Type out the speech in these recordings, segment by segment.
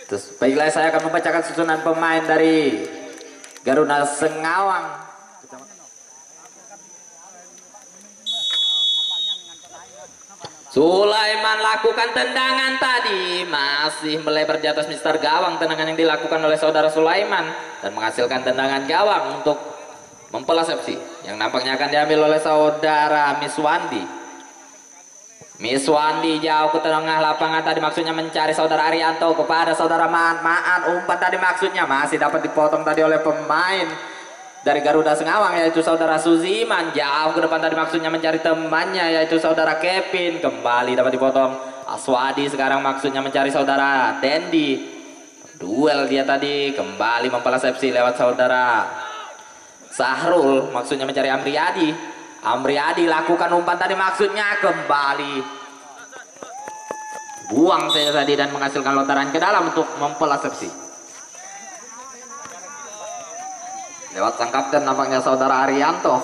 Terus baiklah, saya akan membacakan susunan pemain dari Garuda Sengawang. Sulaiman lakukan tendangan tadi, masih melebar di atas Mister Gawang. Tendangan yang dilakukan oleh saudara Sulaiman dan menghasilkan tendangan gawang untuk mempelas FC, yang nampaknya akan diambil oleh saudara Miswandi. Miswandi jauh ke tengah lapangan tadi, maksudnya mencari saudara Arianto kepada saudara Maan. Umpan tadi maksudnya masih dapat dipotong tadi oleh pemain dari Garuda Sengawang, yaitu saudara Suziman. Jauh ke depan tadi, maksudnya mencari temannya, yaitu saudara Kevin. Kembali dapat dipotong. Aswadi sekarang maksudnya mencari saudara Dendi. Duel dia tadi, kembali membalas FC lewat saudara Sahrul, maksudnya mencari Amriyadi. Amriyadi lakukan umpan tadi, maksudnya kembali buang saja tadi dan menghasilkan lontaran ke dalam untuk membalas FC. Lewat sang kapten nampaknya saudara Arianto.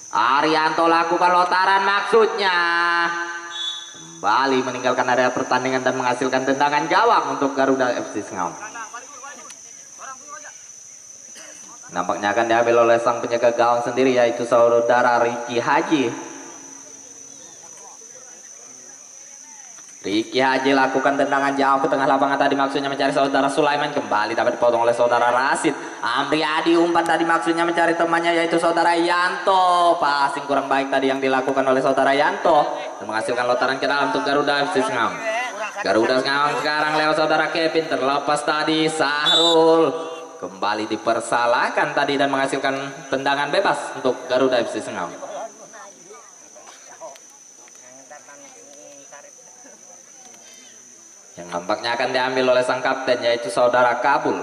Arianto lakukan lontaran, maksudnya kembali meninggalkan area pertandingan dan menghasilkan tendangan gawang untuk Garuda FC Sengawang. Nampaknya akan diambil oleh sang penjaga gawang sendiri, yaitu saudara Ricky Haji. Ricky Haji lakukan tendangan jauh ke tengah lapangan tadi, maksudnya mencari saudara Sulaiman. Kembali dapat dipotong oleh saudara Rasid. Amriyadi umpan tadi, maksudnya mencari temannya, yaitu saudara Yanto. Passing kurang baik tadi yang dilakukan oleh saudara Yanto dan menghasilkan lontaran ke dalam untuk Garuda FC Sengawang. Garuda Sengawang sekarang lewat saudara Kevin, terlepas tadi Sahrul. Kembali dipersalahkan tadi dan menghasilkan tendangan bebas untuk Garuda FC Sengawang. Yang nampaknya akan diambil oleh sang kapten, yaitu saudara Kabul.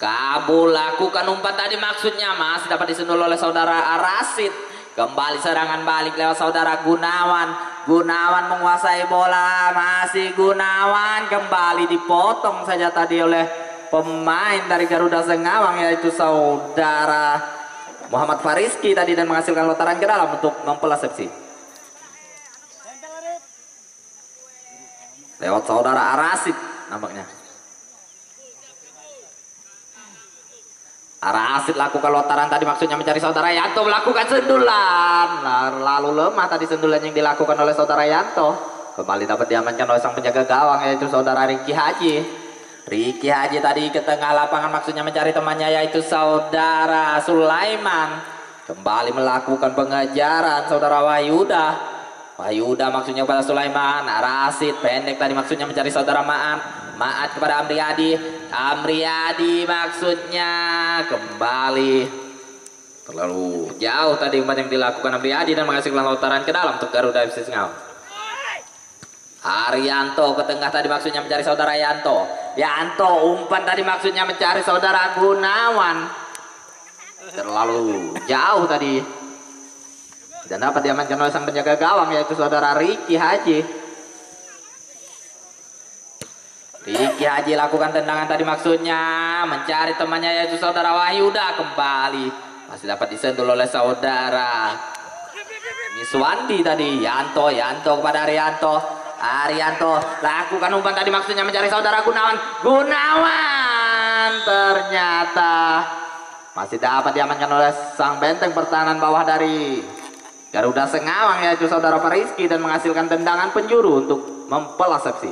Kabul lakukan umpan tadi, maksudnya masih dapat disundul oleh saudara Arasid. Kembali serangan balik lewat saudara Gunawan. Gunawan menguasai bola, masih Gunawan. Kembali dipotong saja tadi oleh pemain dari Garuda Sengawang, yaitu saudara Muhammad Fariski tadi dan menghasilkan lontaran ke dalam untuk mempelas FC. Lewat saudara Arasid nampaknya. Arasid lakukan lontaran tadi, maksudnya mencari saudara Yanto, melakukan sendulan. Lalu lemah tadi sendulan yang dilakukan oleh saudara Yanto. Kembali dapat diamankan oleh sang penjaga gawang, yaitu saudara Ricky Haji. Ricky Haji tadi ke tengah lapangan, maksudnya mencari temannya, yaitu saudara Sulaiman. Kembali melakukan pengejaran saudara Wahyuda. Wahyuda maksudnya kepada Sulaiman. Arasid pendek tadi, maksudnya mencari saudara Maat. Maat kepada Amriyadi. Amriyadi maksudnya kembali terlalu jauh tadi umpan yang dilakukan Amriyadi dan menghasilkan lontaran ke dalam untuk Garuda FC Sengawang. Arianto ke tengah tadi, maksudnya mencari saudara Yanto. Yanto umpan tadi, maksudnya mencari saudara Gunawan. Terlalu jauh tadi dan dapat diamankan oleh sang penjaga gawang, yaitu saudara Ricky Haji. Ricky Haji lakukan tendangan tadi, maksudnya mencari temannya, yaitu saudara Wahyuda. Kembali masih dapat disentuh oleh saudara Miswandi tadi. Yanto kepada Arianto. Arianto lakukan umpan tadi, maksudnya mencari saudara Gunawan. Gunawan ternyata masih dapat diamankan oleh sang benteng pertahanan bawah dari Garuda Sengawang, yaitu saudara Fariski, dan menghasilkan tendangan penjuru untuk mempelas FC.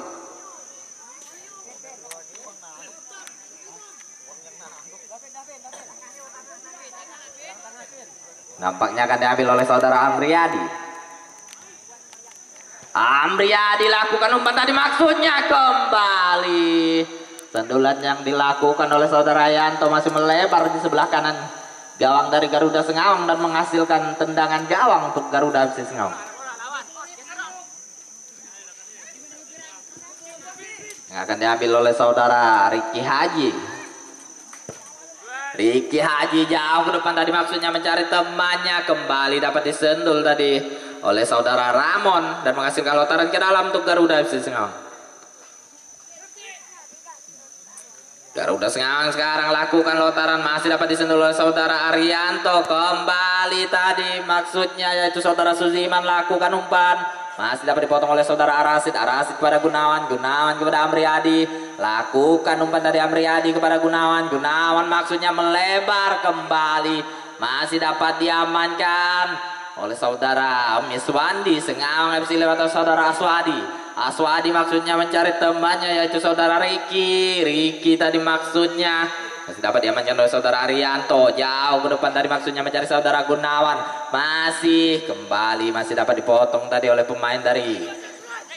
Nampaknya akan diambil oleh saudara Amriyadi. Amriyadi lakukan umpan tadi, maksudnya kembali sendulan yang dilakukan oleh saudara Yanto masih melebar di sebelah kanan gawang dari Garuda Sengawang dan menghasilkan tendangan gawang untuk Garuda FC Sengawang. Yang akan diambil oleh saudara Ricky Haji. Ricky Haji jauh ke depan tadi, maksudnya mencari temannya. Kembali dapat disendul tadi oleh saudara Ramon dan menghasilkan lontaran ke dalam untuk Garuda FC Sengawang. Garuda Sengawang sekarang lakukan lontaran, masih dapat disentuh oleh saudara Arianto. Kembali tadi maksudnya yaitu saudara Suziman lakukan umpan, masih dapat dipotong oleh saudara Arasid. Arasid kepada Gunawan, Gunawan kepada Amriyadi, lakukan umpan dari Amriyadi kepada Gunawan. Gunawan maksudnya melebar, kembali masih dapat diamankan oleh saudara Miswandi. Sengawang FC lewat saudara Aswadi. Aswadi maksudnya mencari temannya yaitu saudara Riki. Riki tadi maksudnya masih dapat diamankan oleh saudara Arianto. Jauh ke depan tadi maksudnya mencari saudara Gunawan. Masih kembali masih dapat dipotong tadi oleh pemain dari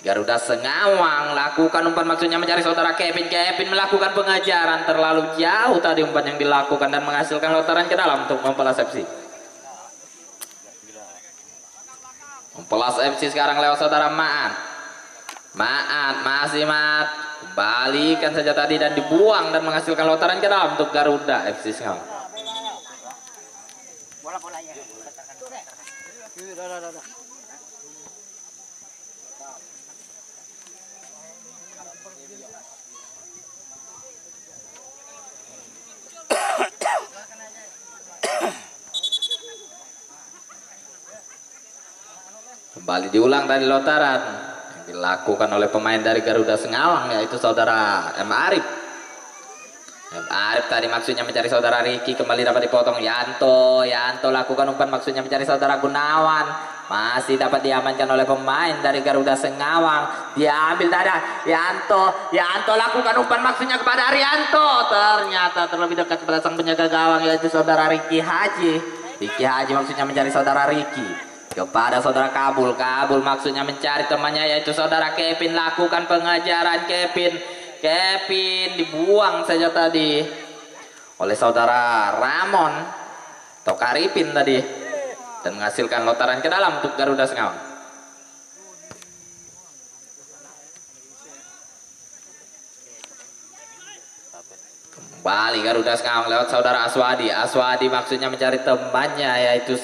Garuda Sengawang. Lakukan umpan maksudnya mencari saudara Kevin. Kevin melakukan pengejaran terlalu jauh tadi umpan yang dilakukan dan menghasilkan lontaran ke dalam untuk Mempelas FC. Mempelas FC sekarang lewat saudara Maan. Masih kembalikan saja tadi dan dibuang dan menghasilkan lontaran ke dalam untuk Garuda FC Sengawang. Kembali diulang tadi lontaran dilakukan oleh pemain dari Garuda Sengawang yaitu saudara M. Arif. M. Arif tadi maksudnya mencari saudara Riki, kembali dapat dipotong. Yanto lakukan umpan maksudnya mencari saudara Gunawan, masih dapat diamankan oleh pemain dari Garuda Sengawang. Diambil dada Yanto lakukan umpan maksudnya kepada Arianto, ternyata terlebih dekat kepada sang penjaga gawang yaitu saudara Riki Haji. Riki Haji maksudnya mencari saudara Riki kepada saudara Kabul maksudnya mencari temannya yaitu saudara Kevin. Lakukan pengejaran Kevin dibuang saja tadi oleh saudara Ramon atau Karipin tadi dan menghasilkan lontaran ke dalam untuk Garuda Sengawang. Kembali Garuda Sengawang lewat saudara Aswadi maksudnya mencari temannya yaitu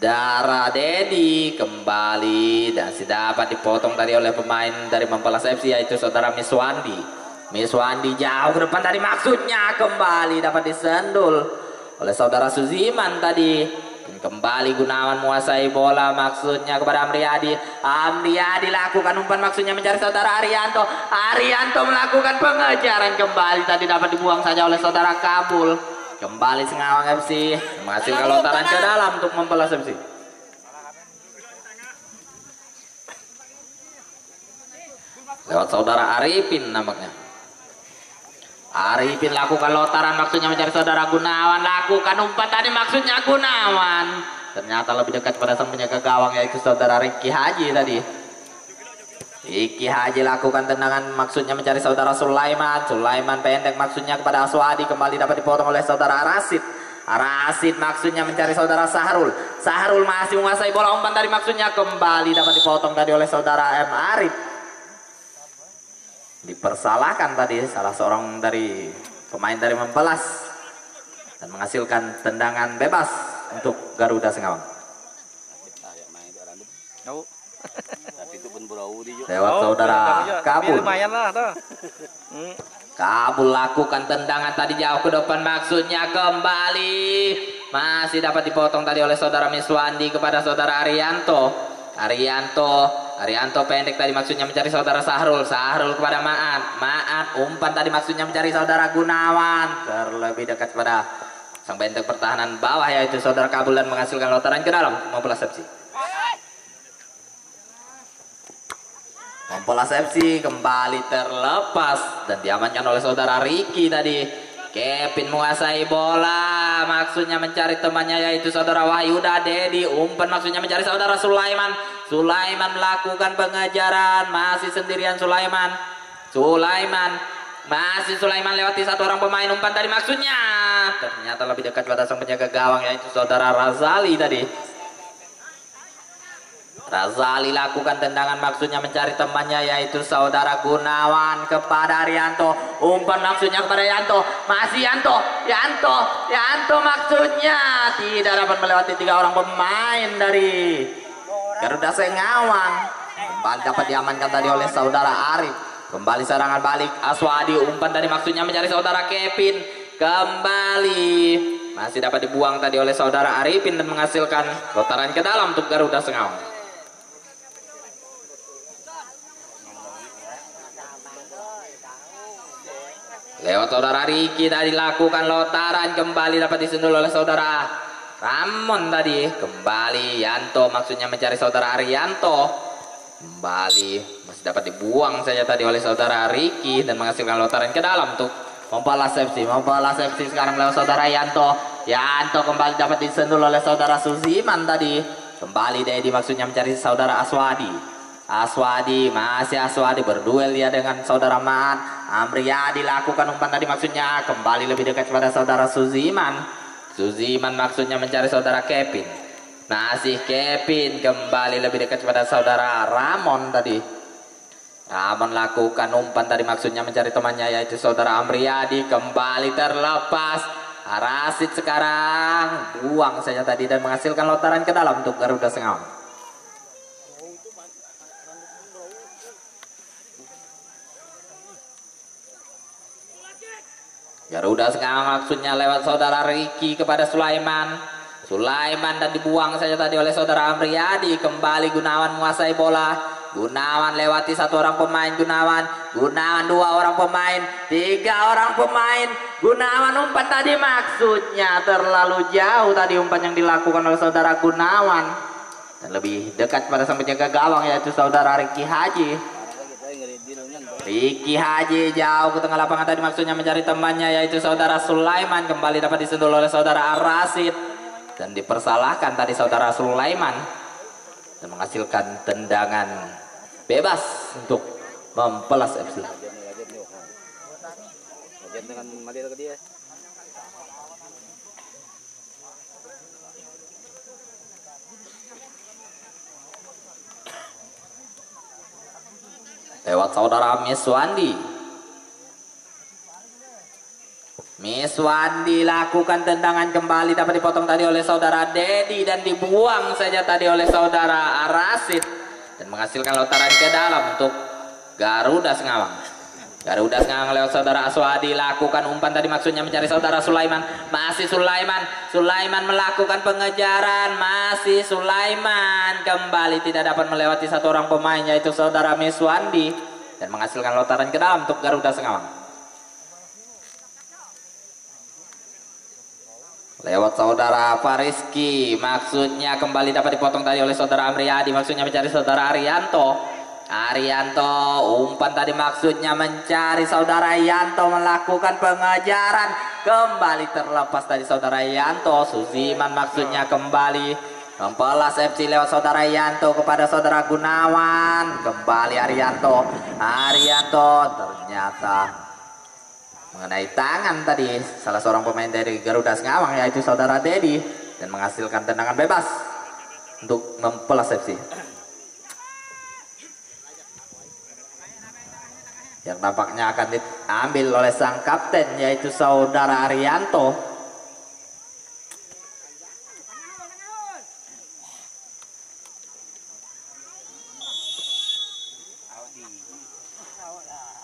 Dara Dedi. Kembali dan dapat dipotong tadi oleh pemain dari Mempelas FC yaitu saudara Miswandi. Jauh ke depan tadi maksudnya, kembali dapat disendul oleh saudara Suziman tadi. Dan kembali Gunawan menguasai bola maksudnya kepada Amriyadi lakukan umpan maksudnya mencari saudara Arianto melakukan pengejaran, kembali tadi dapat dibuang saja oleh saudara Kabul. Kembali Sengawang FC menghasilkan lontaran ke dalam untuk Mempelas FC. Lewat saudara Arifin nampaknya. Arifin lakukan lontaran maksudnya mencari saudara Gunawan. Lakukan umpan tadi maksudnya Gunawan. Ternyata lebih dekat pada sang penjaga gawang yaitu saudara Riki Haji tadi. Riki Haji lakukan tendangan maksudnya mencari saudara Sulaiman pendek maksudnya kepada Aswadi, kembali dapat dipotong oleh saudara Arasid maksudnya mencari saudara Sahrul masih menguasai bola, umpan tadi maksudnya kembali dapat dipotong tadi oleh saudara M. Arif. Dipersalahkan tadi salah seorang dari pemain dari Mempelas dan menghasilkan tendangan bebas untuk Garuda Sengawang. Lewat saudara Kabul. Kabul lakukan tendangan tadi jauh ke depan maksudnya, kembali masih dapat dipotong tadi oleh saudara Miswandi kepada saudara Arianto pendek tadi maksudnya mencari saudara Sahrul kepada Maat umpan tadi maksudnya mencari saudara Gunawan, terlebih dekat pada sang benteng pertahanan bawah yaitu saudara Kabul dan menghasilkan lontaran ke dalam Mempelas FC. Mempelas FC kembali terlepas dan diamankan oleh saudara Riki tadi. Kevin menguasai bola maksudnya mencari temannya yaitu saudara Wahyuda Dedi. Umpan maksudnya mencari saudara Sulaiman melakukan pengejaran, masih sendirian Sulaiman lewati satu orang pemain. Umpan tadi maksudnya ternyata lebih dekat pada sang penjaga gawang yaitu saudara Razali tadi. Razali lakukan tendangan maksudnya mencari temannya yaitu saudara Gunawan kepada Arianto. Umpan maksudnya kepada Yanto, masih Yanto maksudnya tidak dapat melewati tiga orang pemain dari Garuda Sengawang. Kembali dapat diamankan tadi oleh saudara Arif. Kembali serangan balik Aswadi, umpan tadi maksudnya mencari saudara Kevin. Kembali masih dapat dibuang tadi oleh saudara Arifin dan menghasilkan lontaran ke dalam untuk Garuda Sengawang. Lewat saudara Riki tadi lakukan lontaran, kembali dapat disundul oleh saudara Ramon tadi. Kembali Yanto maksudnya mencari saudara Arianto. Kembali masih dapat dibuang saja tadi oleh saudara Riki dan menghasilkan lontaran ke dalam untuk membalas Sepsi. Membalas Sepsi sekarang lewat saudara Yanto. Yanto kembali dapat disundul oleh saudara Suziman tadi. Kembali Dedi maksudnya mencari saudara Aswadi. Aswadi, masih Aswadi berduel dia dengan saudara Man. Amriyadi lakukan umpan tadi maksudnya kembali lebih dekat kepada saudara Suziman. Suziman maksudnya mencari saudara Kevin. Masih Kevin kembali lebih dekat kepada saudara Ramon tadi. Ramon lakukan umpan tadi maksudnya mencari temannya yaitu saudara Amriyadi. Kembali terlepas. Arasid sekarang buang saja tadi dan menghasilkan lontaran ke dalam untuk Garuda Sengawang. Garuda Sengawang maksudnya lewat saudara Riki kepada Sulaiman. Sulaiman dan dibuang saja tadi oleh saudara Amriyadi. Kembali Gunawan menguasai bola. Gunawan lewati satu orang pemain. Gunawan dua orang pemain, tiga orang pemain. Gunawan umpan tadi maksudnya terlalu jauh tadi umpan yang dilakukan oleh saudara Gunawan dan lebih dekat pada sang penjaga gawang yaitu saudara Riki Haji. Riki Haji jauh ke tengah lapangan tadi maksudnya mencari temannya yaitu saudara Sulaiman. Kembali dapat disentuh oleh saudara Arasid dan dipersalahkan tadi saudara Sulaiman dan menghasilkan tendangan bebas untuk mempelas FC. Lewat saudara Miswandi. Miswandi lakukan tendangan, kembali dapat dipotong tadi oleh saudara Dedi dan dibuang saja tadi oleh saudara Arasid dan menghasilkan lontaran ke dalam untuk Garuda Sengawang. Garuda Sengawang lewat saudara Aswadi lakukan umpan tadi maksudnya mencari saudara Sulaiman. Masih Sulaiman melakukan pengejaran. Masih Sulaiman kembali tidak dapat melewati satu orang pemain yaitu saudara Miswandi dan menghasilkan lontaran ke dalam untuk Garuda Sengawang. Lewat saudara Fariski maksudnya kembali dapat dipotong tadi oleh saudara Amriyadi maksudnya mencari saudara Arianto. Umpan tadi maksudnya mencari saudara Yanto, melakukan pengejaran, kembali terlepas tadi saudara Yanto. Suziman maksudnya kembali membalas FC lewat saudara Yanto kepada saudara Gunawan. Kembali Arianto ternyata mengenai tangan tadi salah seorang pemain dari Garuda Sengawang yaitu saudara Dedi dan menghasilkan tendangan bebas untuk mempelas FC yang nampaknya akan diambil oleh sang kapten yaitu saudara Arianto.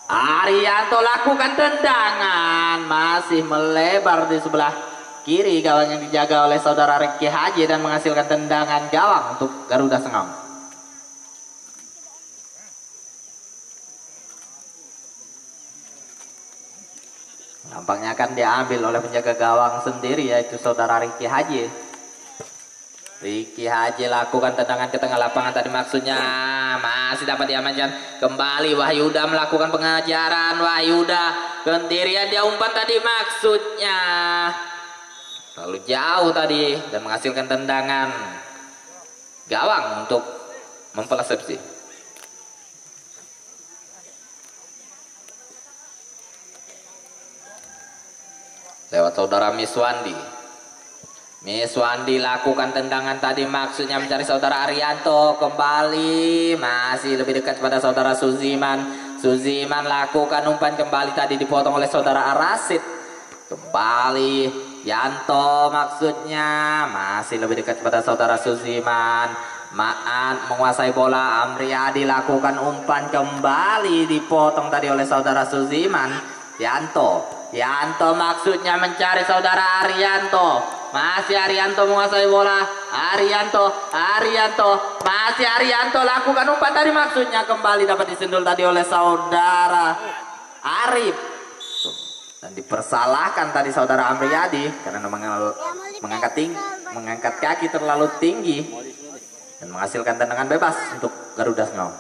Arianto lakukan tendangan, masih melebar di sebelah kiri gawang yang dijaga oleh saudara Riki Haji dan menghasilkan tendangan gawang untuk Garuda Sengawang. Nampaknya akan diambil oleh penjaga gawang sendiri yaitu saudara Riki Haji. Riki Haji lakukan tendangan ke tengah lapangan tadi maksudnya masih dapat diamankan. Kembali Wahyuda melakukan pengejaran. Wahyuda sendirian, dia umpan tadi maksudnya terlalu jauh tadi dan menghasilkan tendangan gawang untuk mempelas FC. Lewat saudara Miswandi. Miswandi lakukan tendangan tadi maksudnya mencari saudara Arianto. Kembali masih lebih dekat pada saudara Suziman. Suziman lakukan umpan, kembali tadi dipotong oleh saudara Arasid. Kembali Yanto maksudnya masih lebih dekat pada saudara Suziman. Ma'an menguasai bola. Amriyadi lakukan umpan kembali, dipotong tadi oleh saudara Suziman. Yanto maksudnya mencari saudara Arianto. Masih Arianto menguasai bola. Arianto masih Arianto lakukan umpan tadi, maksudnya kembali dapat disundul tadi oleh saudara Arif. Dan dipersalahkan tadi saudara Amriyadi karena mengangkat kaki terlalu tinggi dan menghasilkan tendangan bebas untuk Garuda Sengawang.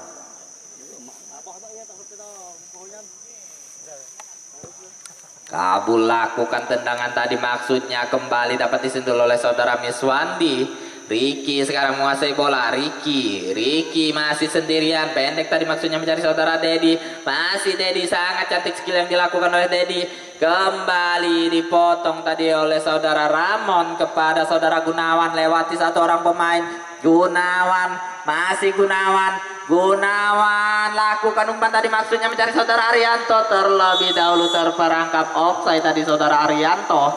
Kabul lakukan tendangan tadi, maksudnya kembali dapat disentuh oleh saudara Miswandi. Ricky sekarang menguasai bola. Ricky masih sendirian, pendek tadi maksudnya mencari saudara Dedi. Masih Dedi, sangat cantik skill yang dilakukan oleh Dedi. Kembali dipotong tadi oleh saudara Ramon kepada saudara Gunawan, lewati satu orang pemain. Gunawan lakukan umpan tadi, maksudnya mencari saudara Arianto. Terlebih dahulu terperangkap offside tadi saudara Arianto,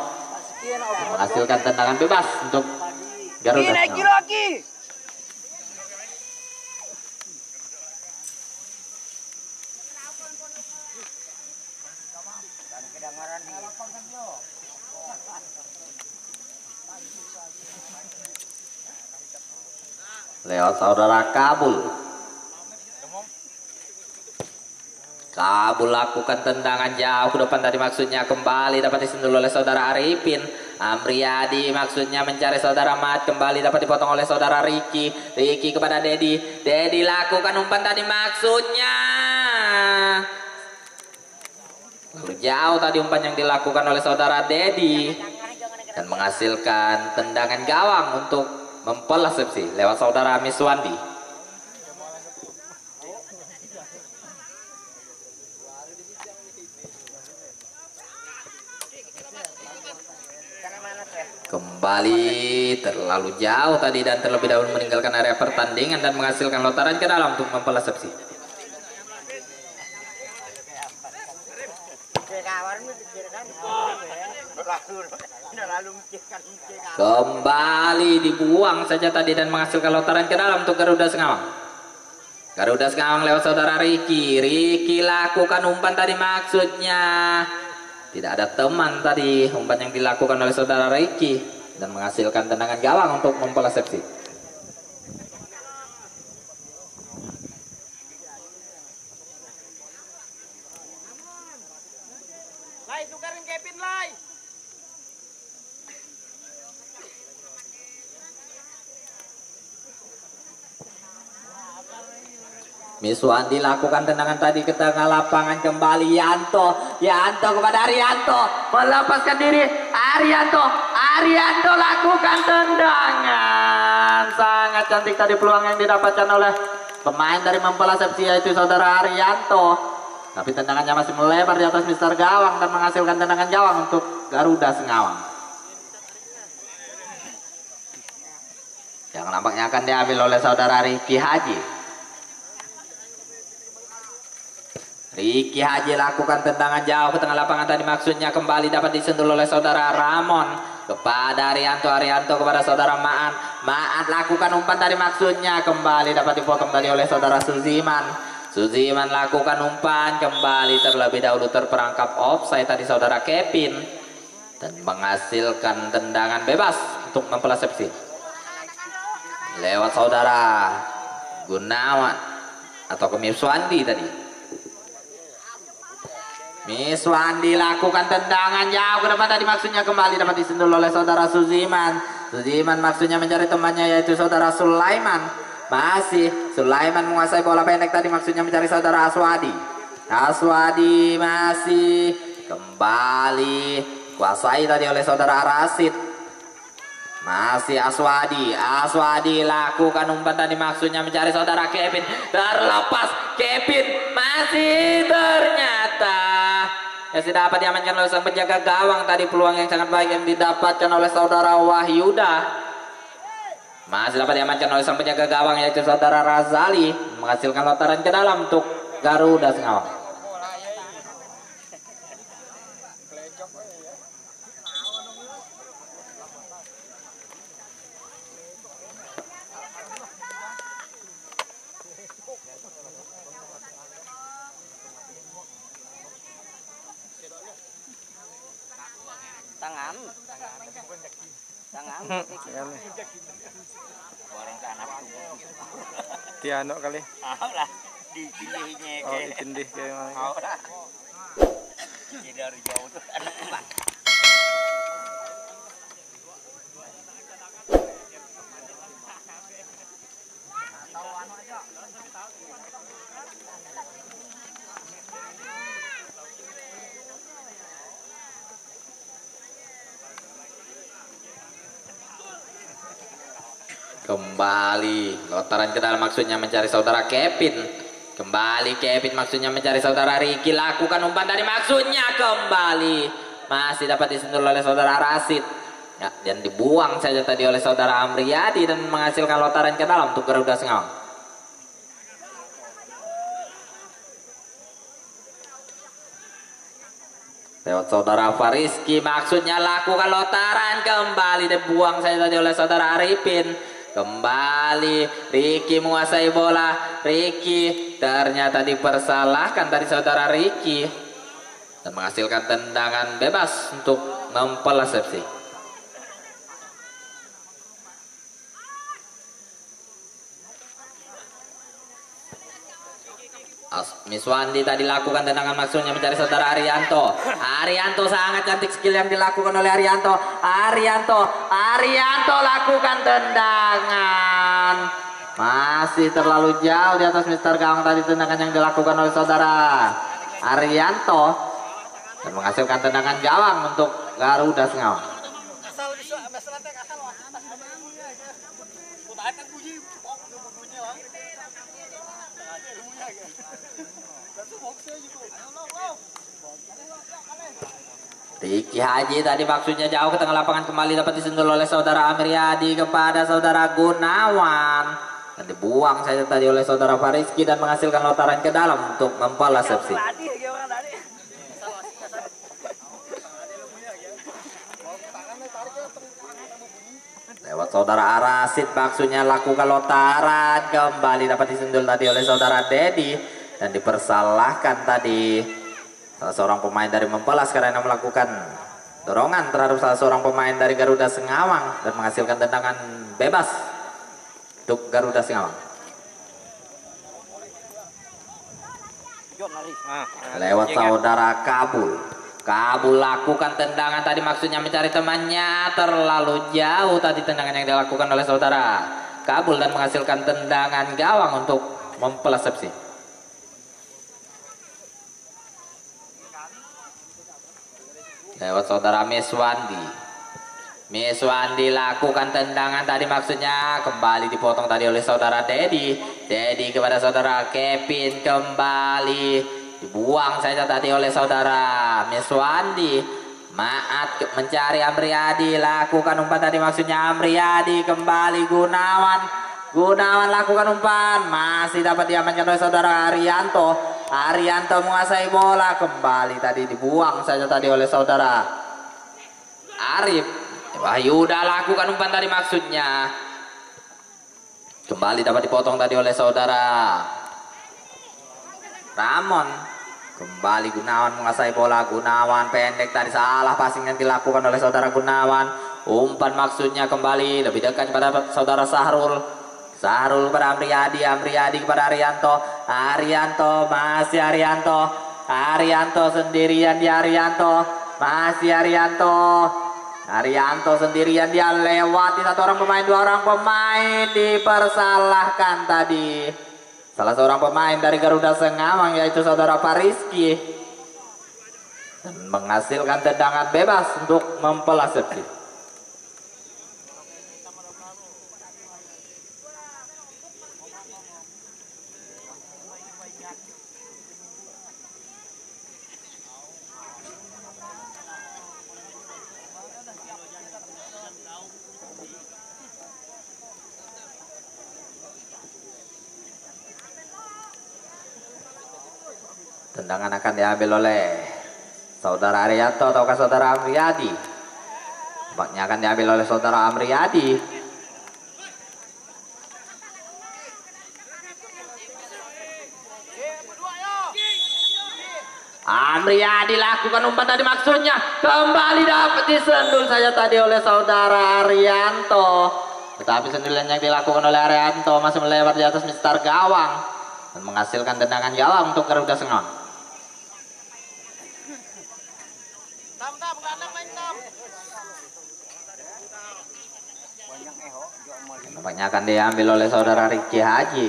menghasilkan tendangan bebas untuk Garuda Sengawang. Lewat saudara Kabul lakukan tendangan jauh ke depan tadi, maksudnya kembali dapat disentuh oleh saudara Arifin. Amriyadi maksudnya mencari saudara Mat, kembali dapat dipotong oleh saudara Ricky kepada Dedi lakukan umpan tadi, maksudnya lalu jauh tadi umpan yang dilakukan oleh saudara Dedi dan menghasilkan tendangan gawang untuk mempelas FC lewat saudara Miswandi. Kembali terlalu jauh tadi dan terlebih dahulu meninggalkan area pertandingan dan menghasilkan lotaran ke dalam untuk mempelas FC. Kembali dibuang saja tadi dan menghasilkan lotaran ke dalam untuk Garuda Sengawang. Garuda Sengawang lewat saudara Ricky lakukan umpan tadi, maksudnya tidak ada teman tadi umpan yang dilakukan oleh saudara Ricky dan menghasilkan tendangan gawang untuk mempelas FC. Tukarin Kevin Lai. Miswandi lakukan tendangan tadi ke tengah lapangan, kembali Yanto kepada Arianto, melepaskan diri. Arianto lakukan tendangan, sangat cantik tadi peluang yang didapatkan oleh pemain dari Mempelas FC yaitu saudara Arianto, tapi tendangannya masih melebar di atas Mister Gawang dan menghasilkan tendangan gawang untuk Garuda Sengawang yang nampaknya akan diambil oleh saudara Ricky Haji. Ricky Haji lakukan tendangan jauh ke tengah lapangan tadi, maksudnya kembali dapat disentuh oleh saudara Ramon kepada Arianto kepada saudara Ma'at lakukan umpan tadi, maksudnya kembali dapat dipotong tadi oleh saudara Suziman lakukan umpan kembali, terlebih dahulu terperangkap offside tadi saudara Kevin dan menghasilkan tendangan bebas untuk Mempelas FC lewat saudara Gunawan atau Miswandi tadi. Miswandi lakukan tendangan jauh ke depan tadi, maksudnya kembali dapat disentuh oleh saudara Suziman maksudnya mencari temannya yaitu saudara Sulaiman. Masih Sulaiman menguasai bola pendek tadi, maksudnya mencari saudara Aswadi masih kembali kuasai tadi oleh saudara Rasid. Masih Aswadi lakukan umpan tadi, maksudnya mencari saudara Kevin, terlepas Kevin masih, ternyata yang dapat diamankan oleh sang penjaga gawang tadi, peluang yang sangat baik yang didapatkan oleh saudara Wahyuda masih dapat diamankan oleh sang penjaga gawang yaitu saudara Razali, menghasilkan lotaran ke dalam untuk Garuda Sengawang. Tiano kali. lah ditindihnya Oh, ditindih kayak mana. lah. Jadi dari jauh tuh ada tempat. Kembali Lotaran ke dalam maksudnya mencari saudara Kevin. Kembali Kevin maksudnya mencari saudara Ricky. Lakukan umpan dari maksudnya kembali. Masih dapat disentuh oleh saudara Rasid. Ya, dan dibuang saja tadi oleh saudara Amriyadi dan menghasilkan lotaran ke dalam untuk Garuda Sengawang. Lewat saudara Fariski maksudnya lakukan lotaran kembali dibuang saja tadi oleh saudara Arifin. Kembali Ricky menguasai bola. Ricky ternyata dipersalahkan tadi saudara Ricky dan menghasilkan tendangan bebas untuk mempelas FC. Miswandi tadi lakukan tendangan maksudnya mencari saudara Arianto. Arianto sangat cantik skill yang dilakukan oleh Arianto. Arianto lakukan tendangan. Masih terlalu jauh di atas Mister Gawang tadi tendangan yang dilakukan oleh saudara Arianto dan menghasilkan tendangan gawang untuk Garuda Sengawang. Asal bisa masalah tek asal wah. Putar kan puji. Bunyinya lah. Ricky Haji tadi maksudnya jauh ke tengah lapangan kembali dapat disentuh oleh saudara Amriyadi kepada saudara Gunawan dan dibuang saja tadi oleh saudara Fariski dan menghasilkan lotaran ke dalam untuk membalas FC. Lewat saudara Arasid maksudnya lakukan lotaran kembali dapat disentuh tadi oleh saudara Dedi dan dipersalahkan tadi salah seorang pemain dari Mempelas karena melakukan dorongan terhadap salah seorang pemain dari Garuda Sengawang dan menghasilkan tendangan bebas untuk Garuda Sengawang. Lewat saudara Kabul lakukan tendangan tadi maksudnya mencari temannya terlalu jauh tadi tendangan yang dilakukan oleh saudara Kabul dan menghasilkan tendangan gawang untuk Mempelas FC. Lewat saudara Miswandi lakukan tendangan tadi maksudnya kembali dipotong tadi oleh saudara Dedi kepada saudara Kevin kembali dibuang saja tadi oleh saudara Miswandi. Maat mencari Amriyadi lakukan umpan tadi maksudnya Amriyadi kembali Gunawan lakukan umpan masih dapat diamankan oleh saudara Arianto menguasai bola kembali tadi dibuang saja tadi oleh saudara Arif. Wahyuda lakukan umpan tadi maksudnya kembali dapat dipotong tadi oleh saudara Ramon. Kembali Gunawan menguasai bola. Gunawan pendek tadi salah passing yang dilakukan oleh saudara Gunawan. Umpan maksudnya kembali lebih dekat kepada saudara Sahrul kepada Amriyadi kepada Arianto masih Arianto sendirian di Arianto sendirian dia lewati satu orang pemain, dua orang pemain dipersalahkan tadi salah seorang pemain dari Garuda Sengawang yaitu saudara Fariski dan menghasilkan tendangan bebas untuk Mempelas FC. Tendangan akan diambil oleh saudara Arianto ataukah saudara Amriyadi? Tampaknya akan diambil oleh saudara Amriyadi. Amriyadi lakukan umpan tadi maksudnya kembali dapat disendul saja tadi oleh saudara Arianto, tetapi sendulan yang dilakukan oleh Arianto masih melebar di atas mister gawang dan menghasilkan tendangan gawang untuk Garuda Sengon. Nampaknya akan diambil oleh saudara Ricky Haji.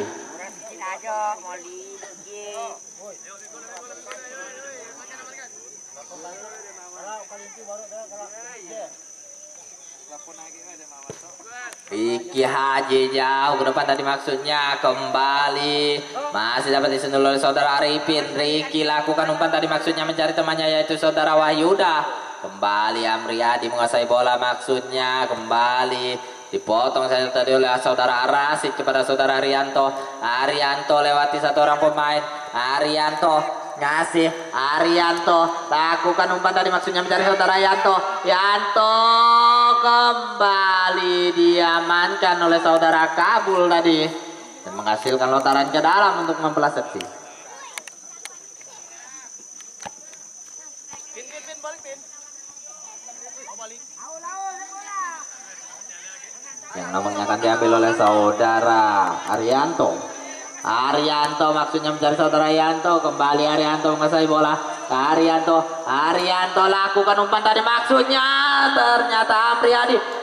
Ricky Haji jauh ke depan tadi maksudnya kembali masih dapat disentul oleh saudara Arifin. Ricky lakukan umpan tadi maksudnya mencari temannya yaitu saudara Wahyuda. Kembali Amriyadi menguasai bola maksudnya kembali dipotong saja tadi oleh saudara Arasid kepada saudara Arianto. Arianto lewati satu orang pemain. Arianto ngasih Arianto lakukan umpan tadi maksudnya mencari saudara Yanto. Yanto kembali diamankan oleh saudara Kabul tadi dan menghasilkan lontaran ke dalam untuk membelah sepsi. Yang nomornya akan diambil oleh saudara Arianto. Arianto maksudnya mencari saudara Yanto. Kembali Arianto menguasai bola. Arianto lakukan umpan tadi maksudnya ternyata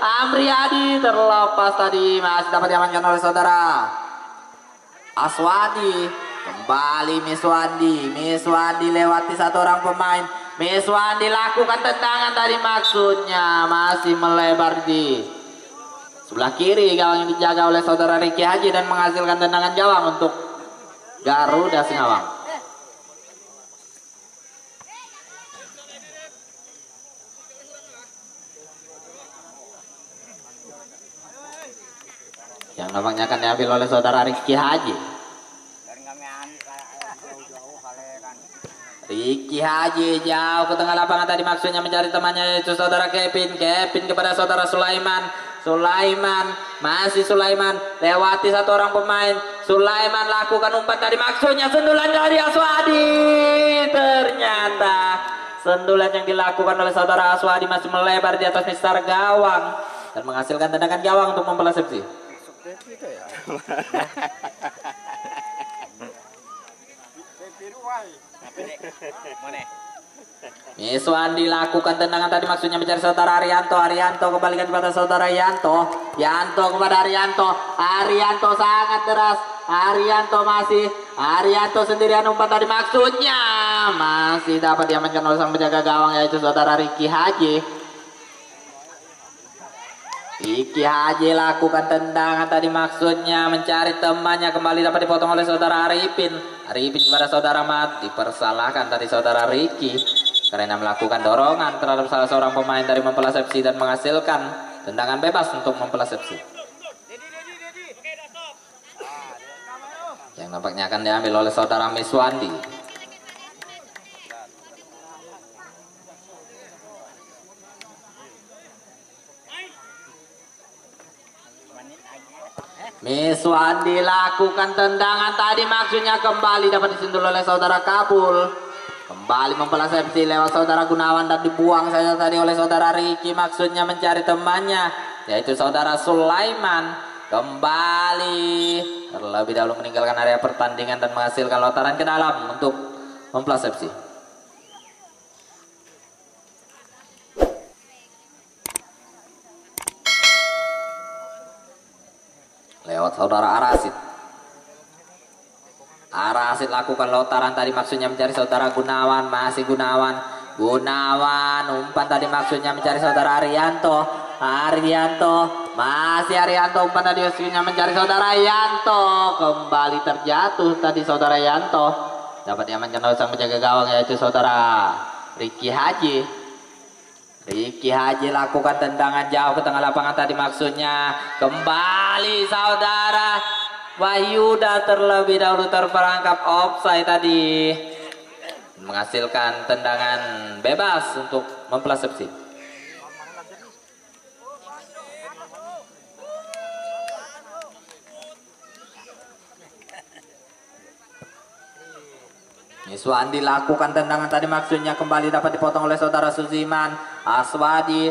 Amriyadi terlepas tadi masih dapat diamankan oleh saudara Aswadi. Kembali Miswandi lewati satu orang pemain. Miswandi lakukan tendangan tadi maksudnya masih melebar di sebelah kiri gawang yang dijaga oleh saudara Ricky Haji dan menghasilkan tendangan gawang untuk Garuda Singawang. Yang nampaknya akan diambil oleh saudara Ricky Haji. Ricky Haji jauh ke tengah lapangan tadi maksudnya mencari temannya yaitu saudara Kevin kepada saudara Sulaiman masih Sulaiman lewati satu orang pemain. Sulaiman lakukan umpan tadi maksudnya sendulan dari Aswadi. Ternyata sendulan yang dilakukan oleh saudara Aswadi masih melebar di atas mister gawang dan menghasilkan tendangan gawang untuk membelah sepsi. Miswan dilakukan tendangan tadi maksudnya mencari saudara Arianto kembalikan kepada saudara Yanto kepada Arianto sangat deras. Arianto sendirian umpan tadi maksudnya masih dapat diamankan oleh sang penjaga gawang yaitu saudara Ricky Haji. Ricky Haji lakukan tendangan tadi maksudnya mencari temannya kembali dapat dipotong oleh saudara Arifin kepada saudara Mat. Dipersalahkan tadi saudara Ricky karena melakukan dorongan terhadap salah seorang pemain dari membelah sepsi dan menghasilkan tendangan bebas untuk membelah sepsi. Yang nampaknya akan diambil oleh saudara Miswandi. Miswandi lakukan tendangan tadi maksudnya kembali dapat disentuh oleh saudara Kabul. Kembali membelah sepsi lewat saudara Gunawan dan dibuang saja tadi oleh saudara Ricky maksudnya mencari temannya yaitu saudara Sulaiman. Kembali terlebih dahulu meninggalkan area pertandingan dan menghasilkan lontaran ke dalam untuk membelah sepsi. Lewat saudara Arasid lakukan lontaran tadi maksudnya mencari saudara Gunawan. Masih Gunawan umpan tadi maksudnya mencari saudara Arianto. Masih Arianto umpan tadi maksudnya mencari saudara Yanto. Kembali terjatuh tadi saudara Yanto. Dapat diamankan oleh sang penjaga gawang yaitu saudara Ricky Haji. Ricky Haji lakukan tendangan jauh ke tengah lapangan tadi maksudnya kembali saudara Wahyuda terlebih dahulu terperangkap offside tadi menghasilkan tendangan bebas untuk membelah sepsi. Miswan dilakukan tendangan tadi maksudnya kembali dapat dipotong oleh saudara Suziman. Aswadi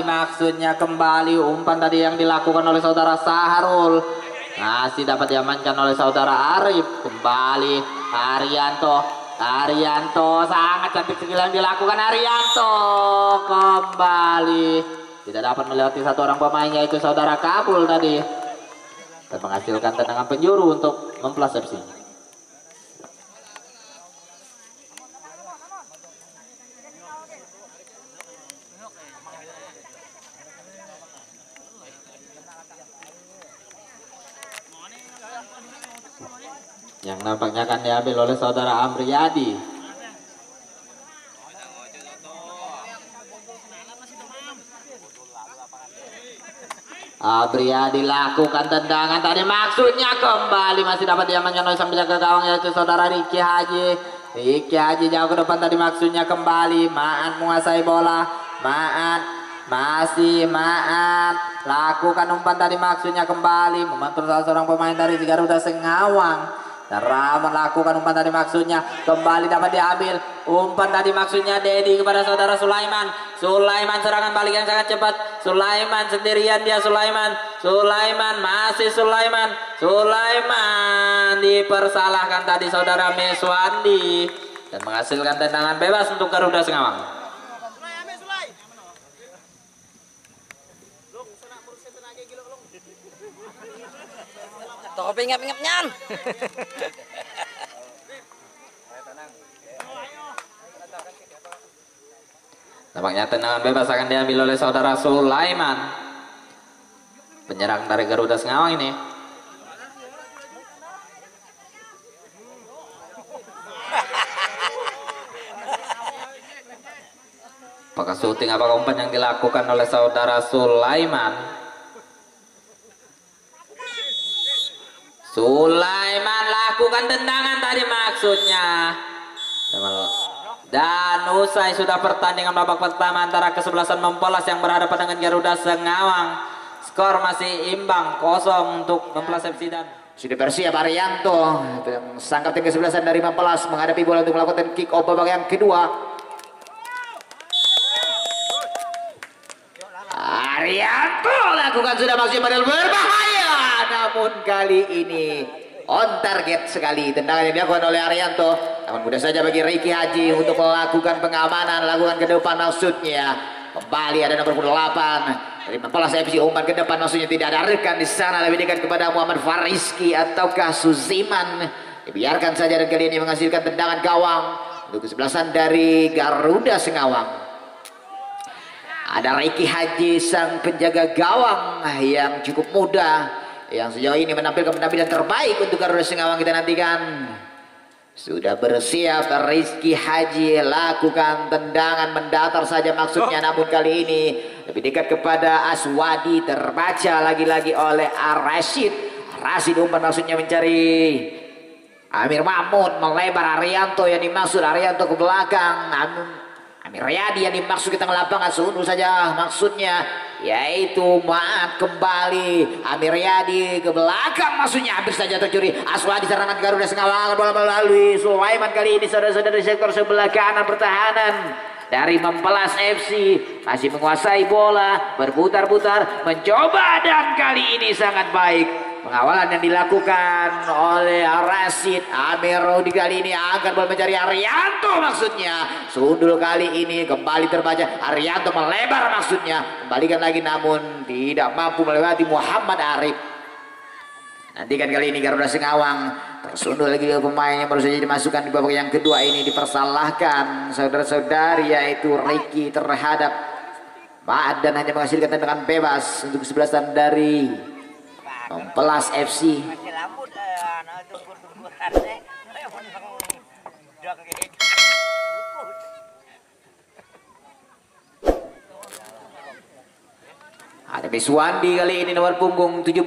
maksudnya kembali umpan tadi yang dilakukan oleh saudara Saharul. Masih dapat diamankan oleh saudara Arif. Kembali Arianto sangat cantik skill yang dilakukan Arianto. Kembali tidak dapat melewati satu orang pemain yaitu saudara Kabul tadi. Dan menghasilkan tendangan penjuru untuk Memplas FC. Yang nampaknya akan diambil oleh saudara Amriyadi. Amriyadi lakukan tendangan tadi maksudnya kembali masih dapat diamankan oleh sang penjaga gawang yaitu saudara Riki Haji. Riki Haji jauh ke depan tadi maksudnya kembali. Maat menguasai bola. Masih Maat lakukan umpan tadi maksudnya kembali membantu salah seorang pemain dari Garuda Sengawang. Rama melakukan umpan tadi maksudnya kembali dapat diambil umpan tadi maksudnya Dedi kepada saudara Sulaiman. Sulaiman serangan balik yang sangat cepat. Sulaiman sendirian dia. Sulaiman masih Sulaiman dipersalahkan tadi saudara Meswandi dan menghasilkan tendangan bebas untuk Garuda Sengawang. Topi ngap-ngapnyan. Nampaknya tendangan bebas akan diambil oleh saudara Sulaiman. Penyerang dari Garuda Sengawang ini. Apakah syuting apakah umpan yang dilakukan oleh saudara Sulaiman? Sulaiman lakukan tendangan tadi maksudnya. Dan usai sudah pertandingan babak pertama antara kesebelasan Memplas yang berhadapan dengan Garuda Sengawang. Skor masih imbang 0 untuk Memplas FC dan sudah bersiap Arianto sang kapten kesebelasan dari Memplas menghadapi bola untuk melakukan kick off babak yang kedua. Arianto lakukan sudah maksimal berbahaya, namun kali ini on target sekali tendangan yang dilakukan oleh Arianto. Namun mudah saja bagi Riki Haji untuk melakukan pengamanan, lakukan ke depan maksudnya. Kembali ada nomor 8 dari Memplas FC, umpan ke depan maksudnya tidak ada rekan di sana, lebih dekat kepada Muhammad Fariski ataukah Suziman. Dibiarkan saja dan kali ini menghasilkan tendangan gawang untuk kesebelasan dari Garuda Sengawang. Ada Riki Haji sang penjaga gawang yang cukup muda yang sejauh ini menampilkan penampilan terbaik untuk Garuda Sengawang. Kita nantikan. Sudah bersiap Rizky Haji lakukan tendangan mendatar saja maksudnya, namun kali ini lebih dekat kepada Aswadi, terbaca lagi-lagi oleh Rasid umpan maksudnya mencari Amir Mahmud, melebar Arianto yang dimaksud Arianto ke belakang, namun Amir Riyadi yang dimaksud ke tengah lapangan, sundul saja maksudnya yaitu Maat kembali Amir Riyadi ke belakang maksudnya hampir saja tercuri. Aswadi serangan Garuda Sengawang, bola melalui Sulaiman kali ini saudara-saudara di sektor sebelah kanan pertahanan dari Memplas FC masih menguasai bola, berputar-putar mencoba dan kali ini sangat baik pengawalan yang dilakukan oleh Rasid. Amir Rodi kali ini akan mencari Arianto maksudnya, sundul kali ini kembali terbaca Arianto melebar maksudnya, kembalikan lagi namun tidak mampu melewati Muhammad Arif. Nantikan kali ini Garuda Sengawang tersundul lagi pemain yang baru saja dimasukkan di babak yang kedua ini, dipersalahkan saudara-saudari yaitu Ricky terhadap Maat dan hanya menghasilkan tendangan bebas untuk kesebelasan dari Memplas FC. Ada Miswandi kali ini nomor punggung 17,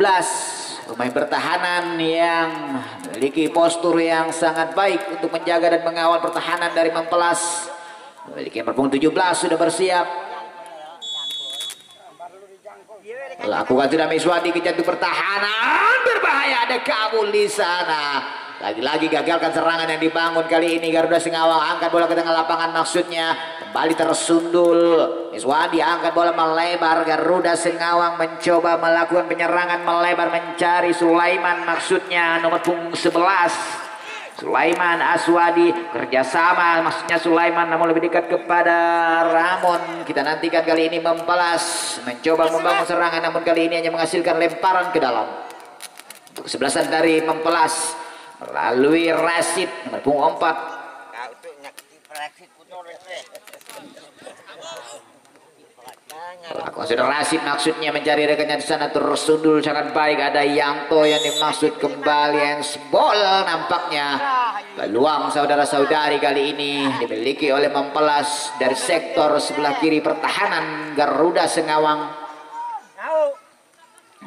pemain pertahanan yang memiliki postur yang sangat baik untuk menjaga dan mengawal pertahanan dari Memplas. Memiliki nomor punggung 17 sudah bersiap. Lakukan sudah Miswandi ke jantung pertahanan, berbahaya, ada Kabul di sana. Lagi-lagi gagalkan serangan yang dibangun kali ini. Garuda Singawang angkat bola ke tengah lapangan maksudnya. Kembali tersundul. Miswandi angkat bola melebar. Garuda Singawang mencoba melakukan penyerangan melebar mencari Sulaiman maksudnya nomor punggung 11. Sulaiman Aswadi kerjasama maksudnya Sulaiman namun lebih dekat kepada Ramon. Kita nantikan kali ini Mempelas mencoba membangun serangan namun kali ini hanya menghasilkan lemparan ke dalam. Untuk kesebelasan dari Mempelas melalui Rasid nomor punggung 4. Lakukan sudah Rasid maksudnya mencari rekannya di sana tersundul sangat baik. Ada Yanto yang dimaksud kembali handsball nampaknya. Peluang saudara-saudari kali ini dimiliki oleh Mempelas dari sektor sebelah kiri pertahanan Garuda Singawang.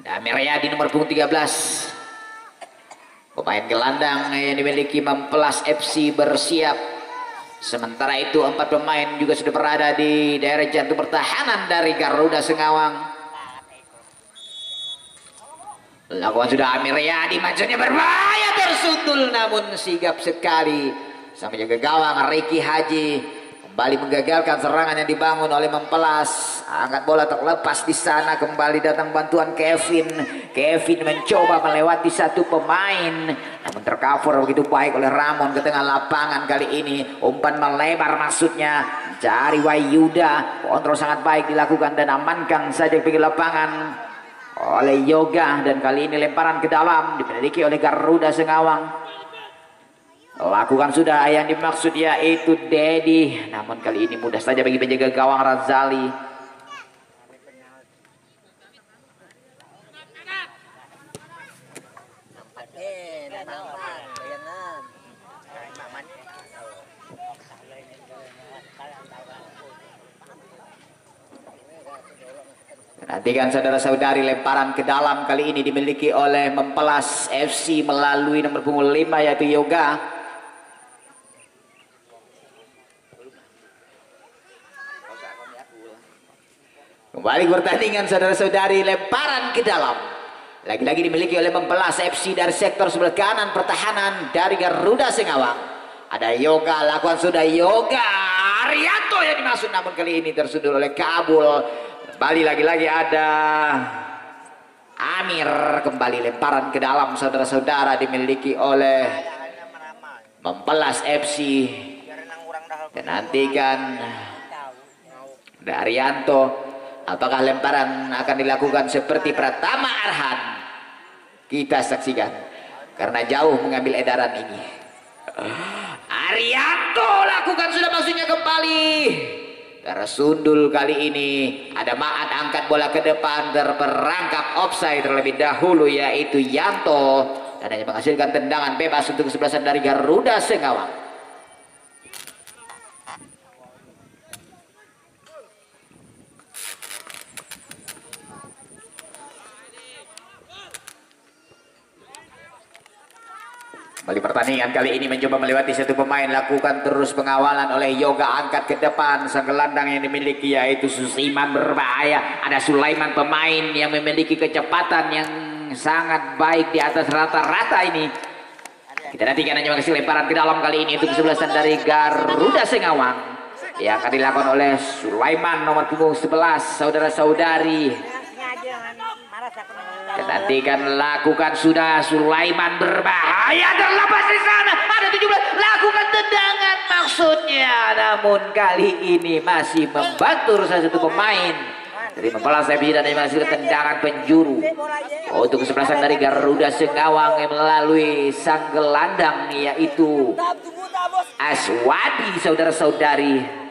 Ada Miryadi nomor punggung 13. Pemain gelandang yang dimiliki Mempelas FC bersiap. Sementara itu 4 pemain juga sudah berada di daerah jantung pertahanan dari Garuda Singawang. Lakukan sudah Miryadi maksudnya berbahaya tersundul namun sigap sekali. Sang penjaga gawang Ricky Haji kembali menggagalkan serangan yang dibangun oleh Mempelas. Angkat bola terlepas di sana kembali datang bantuan Kevin. Kevin mencoba melewati satu pemain namun tercover begitu baik oleh Ramon ke tengah lapangan kali ini. Umpan melebar maksudnya cari Wayuda. Kontrol sangat baik dilakukan dan amankan saja di pinggir lapangan oleh Yoga dan kali ini lemparan ke dalam dimiliki oleh Garuda Singawang. Lakukan sudah yang dimaksud yaitu Dedi namun kali ini mudah saja bagi penjaga gawang Razali. Nantikan saudara-saudari lemparan ke dalam kali ini dimiliki oleh Mempelas FC melalui nomor punggung 5 yaitu Yoga. Kembali pertandingan saudara-saudari lemparan ke dalam. Lagi-lagi dimiliki oleh Mempelas FC dari sektor sebelah kanan pertahanan dari Garuda Singawang. Ada Yoga, lakukan sudah Yoga. Arianto yang dimaksud namun kali ini tersundul oleh Kabul. Kembali lagi-lagi ada Amir. Kembali lemparan ke dalam saudara-saudara dimiliki oleh Mempelas FC. Dan nantikan Arianto. Apakah lemparan akan dilakukan seperti Pratama Arhan? Kita saksikan karena jauh mengambil edaran ini. Arianto lakukan sudah maksudnya kembali. Tersundul kali ini. Ada Maat angkat bola ke depan terperangkap offside terlebih dahulu yaitu Yanto. Dan hanya menghasilkan tendangan bebas untuk kesebelasan dari Garuda Singawang. Kembali pertandingan kali ini mencoba melewati satu pemain. Lakukan terus pengawalan oleh Yoga. Angkat ke depan sang gelandang yang dimiliki yaitu Susiman berbahaya. Ada Sulaiman pemain yang memiliki kecepatan yang sangat baik di atas rata-rata ini. Kita nantikan hanya menghasil lemparan ke dalam kali ini untuk kesebelasan dari Garuda Singawang. Yang akan dilakukan oleh Sulaiman nomor punggung 11 saudara-saudari. Nantikan lakukan sudah Sulaiman berbahaya terlepas di sana. Ada 17 lakukan tendangan maksudnya. Namun kali ini masih membantu salah satu pemain dari Mempelas FC dan menghasilkan tendangan penjuru untuk kesebelasan dari Garuda Singawang yang melalui sang gelandang yaitu Aswadi saudara-saudari.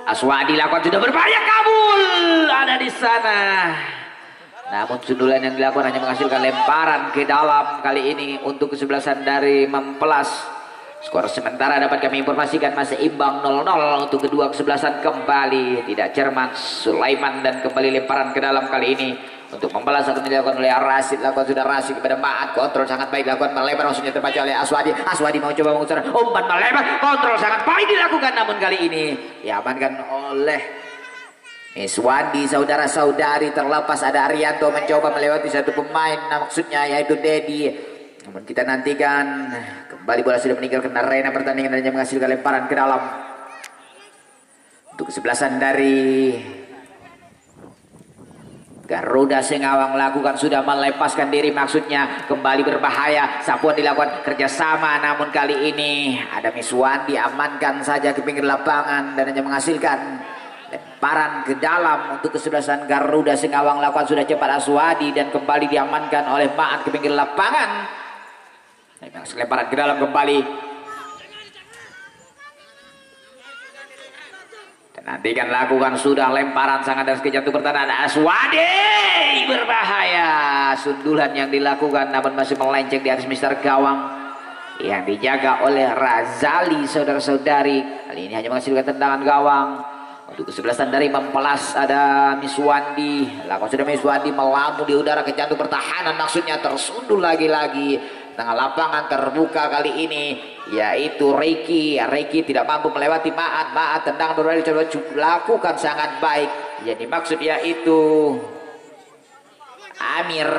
Aswadi lakukan sudah berbahaya kabul ada di sana. Namun sundulan yang dilakukan hanya menghasilkan lemparan ke dalam kali ini untuk kesebelasan dari Mempelas. Skor sementara dapat kami informasikan masih imbang 0-0 untuk kedua kesebelasan kembali. Tidak cermat Sulaiman dan kembali lemparan ke dalam kali ini. Untuk Mempelas akan dilakukan oleh Rasid. Lakukan sudah Rasid kepada Maat. Kontrol sangat baik dilakukan melebar. Maksudnya terbaca oleh Aswadi. Aswadi mau coba mengusir umpan melebar. Kontrol sangat baik dilakukan. Namun kali ini diamankan oleh Miswandi saudara-saudari, terlepas ada Arianto mencoba melewati satu pemain, maksudnya yaitu Dedi. Namun kita nantikan, kembali bola sudah meninggalkan arena pertandingan dan hanya menghasilkan lemparan ke dalam. Untuk kesebelasan dari Garuda Singawang lakukan, sudah melepaskan diri, maksudnya kembali berbahaya. Sapuan dilakukan kerjasama, namun kali ini ada Miswandi, amankan saja ke pinggir lapangan dan hanya menghasilkan lemparan ke dalam. Untuk kesebelasan Garuda Singawang lakukan sudah cepat Aswadi dan kembali diamankan oleh Maat ke pinggir lapangan. Lemparan ke dalam kembali. Dan nantikan lakukan sudah lemparan sangat dari sekejap untuk pertahanan. Aswadi berbahaya. Sundulan yang dilakukan namun masih melenceng di atas Mister Gawang yang dijaga oleh Razali, saudara-saudari. Kali ini hanya menghasilkan tendangan gawang. Untuk kesebelasan dari Mempelas ada Miswandi. Lakukan sudah Miswandi melambung di udara ke jantung pertahanan, maksudnya tersundul lagi-lagi. Tengah lapangan terbuka kali ini yaitu Reiki. Reiki tidak mampu melewati Maat. Maat tendangan berbalik coba lakukan sangat baik. Yang dimaksud yaitu Amir.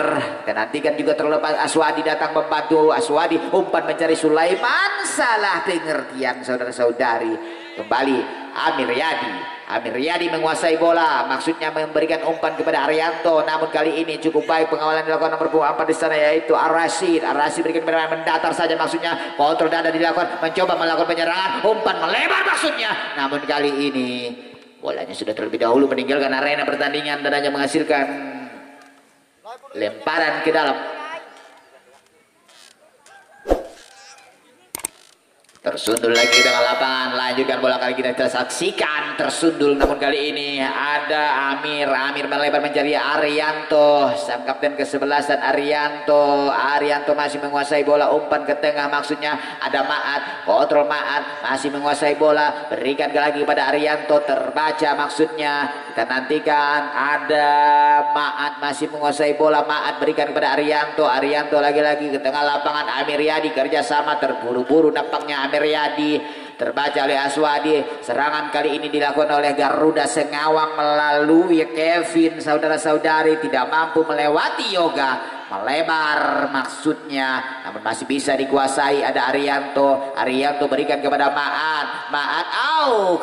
Dan nantikan juga terlepas Aswadi datang membantu. Aswadi umpan mencari Sulaiman, salah pengertian saudara-saudari. Kembali Amir Yadi. Amir Yadi menguasai bola, maksudnya memberikan umpan kepada Arianto. Namun kali ini cukup baik pengawalan dilakukan nomor 4 di sana yaitu Ar-Rasyid. Ar-Rasyid berikan kepada mendatar saja, maksudnya kontrol dada dilakukan, mencoba melakukan penyerangan, umpan melebar maksudnya. Namun kali ini bolanya sudah terlebih dahulu meninggalkan arena pertandingan dan hanya menghasilkan lemparan ke dalam. Tersundul lagi di tengah lapangan, lanjutkan bola kali kita saksikan tersundul, namun kali ini ada Amir. Amir melebar mencari Arianto, sang kapten kesebelasan Arianto. Arianto masih menguasai bola, umpan ke tengah, maksudnya ada Maat, kontrol Maat masih menguasai bola, berikan lagi pada Arianto, terbaca maksudnya. Kita nantikan ada Maat masih menguasai bola, Maat berikan kepada Arianto. Arianto lagi-lagi ke tengah lapangan, Amir Yadi kerjasama, terburu-buru nampaknya Amir Yadi, terbaca oleh Aswadi. Serangan kali ini dilakukan oleh Garuda Singawang melalui Kevin, saudara-saudari, tidak mampu melewati Yoga, melebar maksudnya, namun masih bisa dikuasai. Ada Arianto. Arianto berikan kepada Maat. Maat,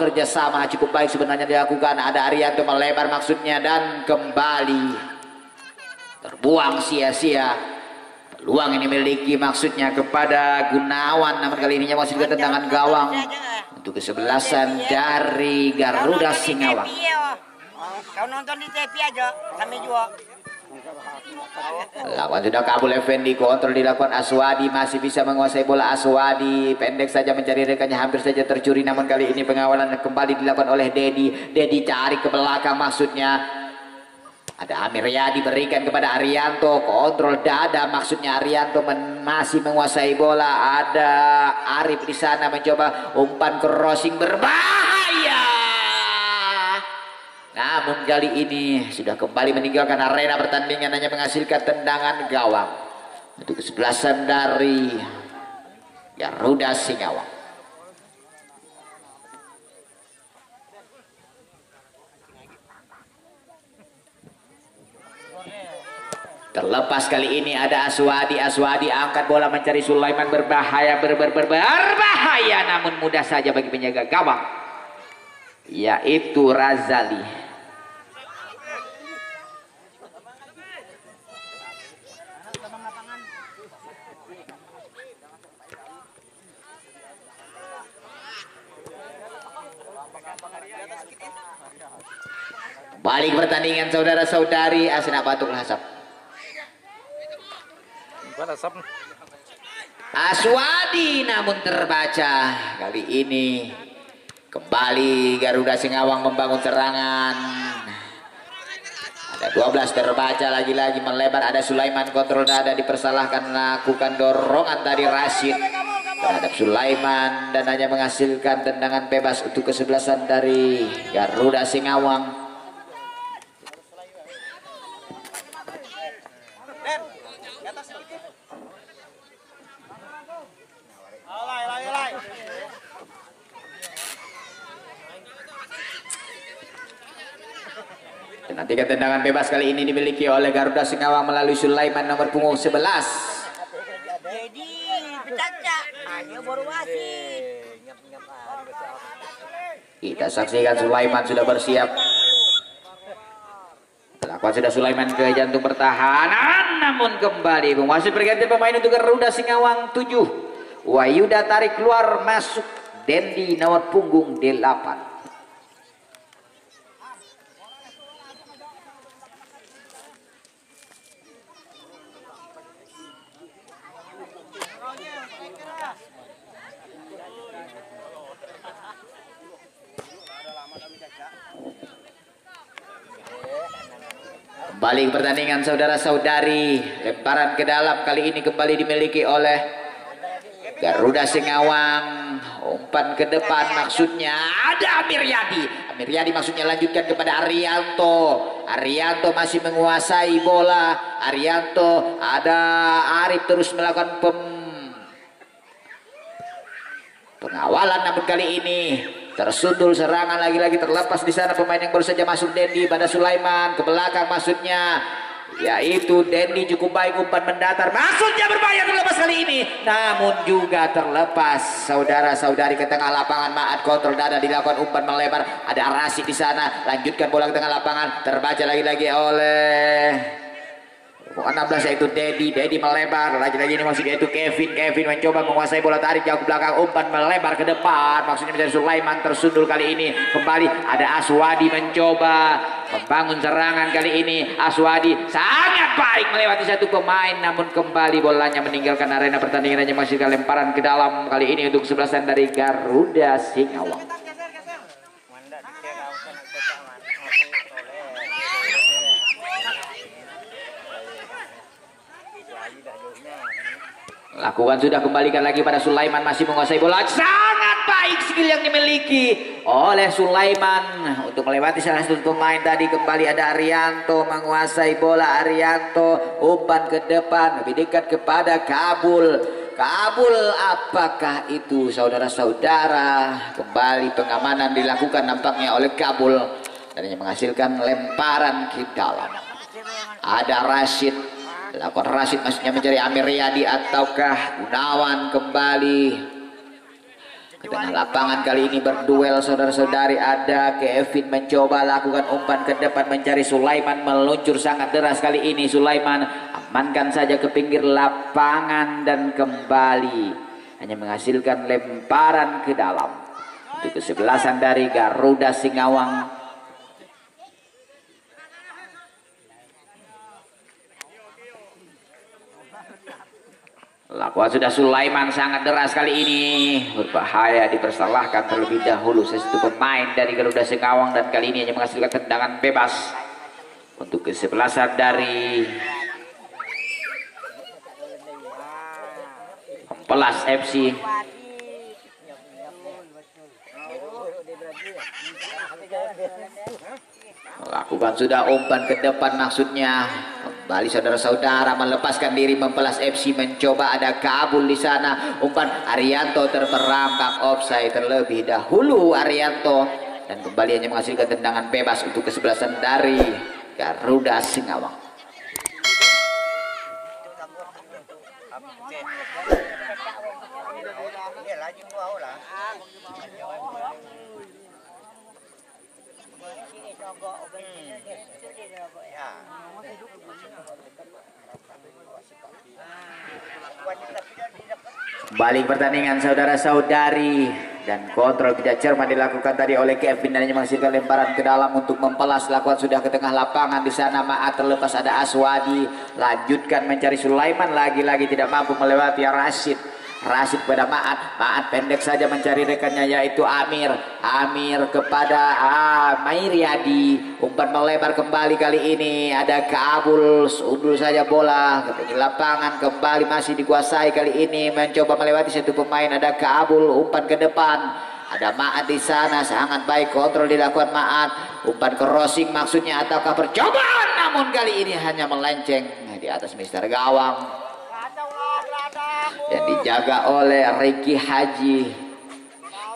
kerjasama cukup baik sebenarnya dilakukan. Ada Arianto melebar maksudnya dan kembali terbuang sia-sia. Peluang ini memiliki maksudnya kepada Gunawan, namun kali ini masih juga tendangan gawang untuk kesebelasan dari Garuda Singawang. Kau nonton di TV aja, kami juga. Lawan sudah kabul Effendi, kontrol dilakukan Aswadi, masih bisa menguasai bola Aswadi, pendek saja mencari rekannya, hampir saja tercuri, namun kali ini pengawalan kembali dilakukan oleh Dedi. Dedi cari ke belakang maksudnya. Ada Amir Yadi berikan kepada Arianto, kontrol dada maksudnya. Arianto masih menguasai bola. Ada Arif di sana mencoba umpan crossing berbahaya. Namun kali ini sudah kembali meninggalkan arena pertandingan, hanya menghasilkan tendangan gawang untuk kesebelasan dari Garuda Singawang. Terlepas kali ini ada Aswadi. Aswadi angkat bola mencari Sulaiman, berbahaya, berbahaya, namun mudah saja bagi penjaga gawang yaitu Razali. Balik pertandingan saudara-saudari, Asna Batuk Hasab. Aswadi namun terbaca. Kali ini kembali Garuda Singawang membangun serangan. Ada 12 terbaca, lagi-lagi melebar. Ada Sulaiman, kontrol dada, dipersalahkan, lakukan dorongan tadi Rashid terhadap Sulaiman dan hanya menghasilkan tendangan bebas untuk kesebelasan dari Garuda Singawang. Menantikan tendangan bebas kali ini dimiliki oleh Garuda Singawang melalui Sulaiman nomor punggung 11. Jadi bercaca. Hanya baru wasit. Kita saksikan Sulaiman sudah bersiap. Lakukan sudah Sulaiman ke jantung pertahanan, namun kembali wasit berganti pemain untuk Garuda Singawang 7. Wayuda tarik keluar masuk Dendi nomor punggung 8. Kembali ke pertandingan saudara-saudari, lemparan ke dalam kali ini kembali dimiliki oleh Garuda Singawang. Umpan ke depan maksudnya ada Amir Yadi. Amir Yadi maksudnya lanjutkan kepada Arianto. Arianto masih menguasai bola. Arianto, ada Arif terus melakukan pengawalan, namun kali ini tersundul serangan lagi-lagi terlepas di sana pemain yang baru saja masuk Dendi pada Sulaiman ke belakang maksudnya, yaitu Dendi cukup baik umpan mendatar maksudnya berbahaya terlepas kali ini, namun juga terlepas saudara-saudari ke tengah lapangan. Maat kontrol dada dilakukan umpan melebar, ada Rasid di sana, lanjutkan bola ke tengah lapangan terbaca lagi-lagi oleh 16 yaitu Dedi melebar lagi-lagi, ini masih yaitu Kevin mencoba menguasai bola, tarik jauh ke belakang, umpan melebar ke depan maksudnya mencari Sulaiman, tersundul kali ini kembali ada Aswadi mencoba membangun serangan kali ini. Aswadi sangat baik melewati satu pemain, namun kembali bolanya meninggalkan arena pertandingan, hanya masih lemparan ke dalam kali ini untuk 11 dari Garuda Singawang. Lakukan sudah, kembalikan lagi pada Sulaiman, masih menguasai bola, sangat baik skill yang dimiliki oleh Sulaiman untuk melewati salah satu pemain tadi. Kembali ada Arianto menguasai bola, Arianto umpan ke depan lebih dekat kepada Kabul. Apakah itu saudara-saudara? Kembali pengamanan dilakukan nampaknya oleh Kabul dan yang menghasilkan lemparan ke dalam. Ada Rasid, lakukan Rasid maksudnya mencari Amir Riyadi ataukah Gunawan. Kembali ke tengah lapangan kali ini berduel saudara-saudari, ada Kevin mencoba lakukan umpan ke depan mencari Sulaiman, meluncur sangat deras kali ini. Sulaiman amankan saja ke pinggir lapangan dan kembali hanya menghasilkan lemparan ke dalam untuk kesebelasan dari Garuda Singawang. Lakukan sudah Sulaiman sangat deras kali ini, berbahaya, dipersalahkan terlebih dahulu satu pemain dari Garuda Singawang dan kali ini hanya menghasilkan tendangan bebas untuk kesebelasan dari Pelas FC. Lakukan sudah umpan ke depan maksudnya, kembali saudara-saudara melepaskan diri Mempelas FC mencoba, ada Kabul di sana, umpan Arianto terperangkap offside terlebih dahulu Arianto dan kembali hanya menghasilkan tendangan bebas untuk kesebelasan dari Garuda Singawang. Kembali pertandingan saudara-saudari dan kontrol tidak cermat dilakukan tadi oleh Kevin dan hanya menghasilkan lemparan ke dalam untuk Mempelas. Lakukan sudah ke tengah lapangan di sana, Maat terlepas, ada Aswadi, lanjutkan mencari Sulaiman, lagi-lagi tidak mampu melewati Rasid pada Maat pendek saja mencari rekannya yaitu Amir kepada Mairiadi, umpan melebar kembali kali ini ada Kabul, undur saja bola ke pinggir lapangan, kembali masih dikuasai kali ini, mencoba melewati satu pemain, ada Kabul, umpan ke depan, ada Maat di sana, sangat baik kontrol dilakukan Maat, umpan crossing maksudnya ataukah percobaan, namun kali ini hanya melenceng di atas Mister Gawang yang dijaga oleh Ricky Haji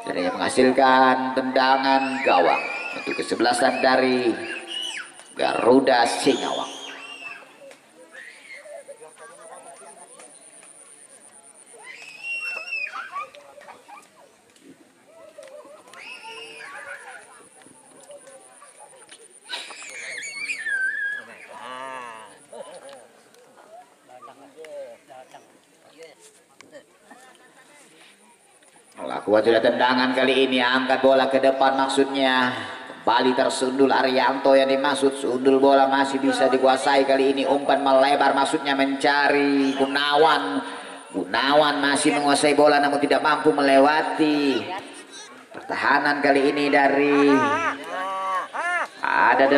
dan yang menghasilkan tendangan gawang untuk kesebelasan dari Garuda Singawang. Melakukan sudah tendangan kali ini, angkat bola ke depan maksudnya. Kembali tersundul Arianto yang dimaksud, sundul bola masih bisa dikuasai kali ini, umpan melebar maksudnya mencari Gunawan. Gunawan masih menguasai bola namun tidak mampu melewati. Pertahanan kali ini dari ada 8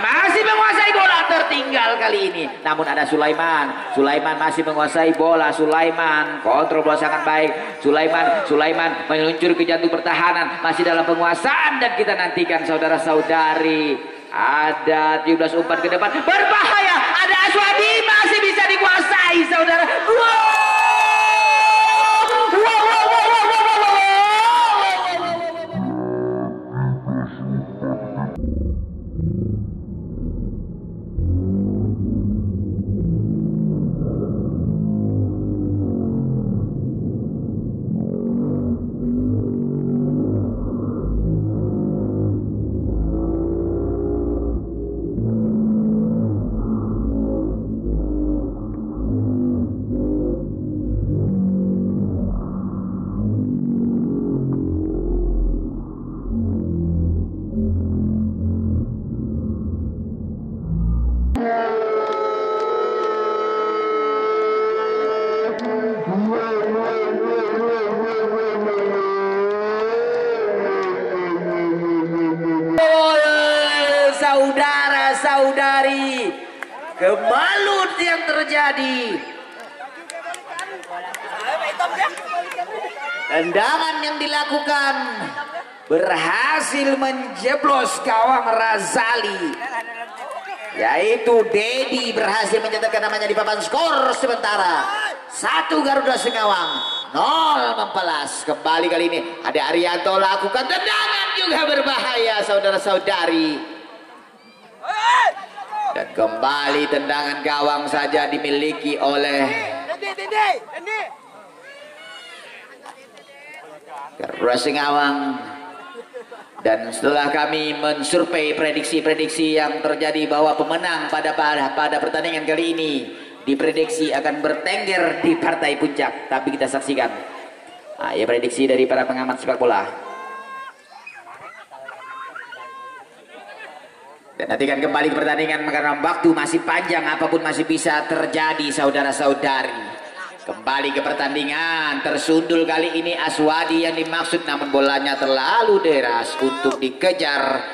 masih menguasai bola, tertinggal kali ini. Namun ada Sulaiman. Sulaiman masih menguasai bola. Sulaiman kontrol bola sangat baik. Sulaiman meluncur ke jantung pertahanan, masih dalam penguasaan dan kita nantikan saudara-saudari. Ada 17 umpan ke depan, berbahaya. Ada Aswadi masih bisa dikuasai saudara. Saudara-saudari, kebalut yang terjadi. Tendangan yang dilakukan berhasil menjeblos gawang Razali, yaitu Dedi berhasil mencetakkan namanya di papan skor sementara. 1 Garuda Singawang, 0 Mempelas. Kembali kali ini ada Arianto lakukan tendangan juga berbahaya saudara-saudari. Dan kembali tendangan gawang saja dimiliki oleh Garuda Singawang. Dan setelah kami mensurvei prediksi-prediksi yang terjadi bahwa pemenang pada pertandingan kali ini diprediksi akan bertengger di partai puncak. Tapi kita saksikan ya prediksi dari para pengamat sepak bola. Dan nantikan kembali ke pertandingan karena waktu masih panjang, apapun masih bisa terjadi saudara-saudari. Kembali ke pertandingan, tersundul kali ini Aswadi yang dimaksud namun bolanya terlalu deras untuk dikejar.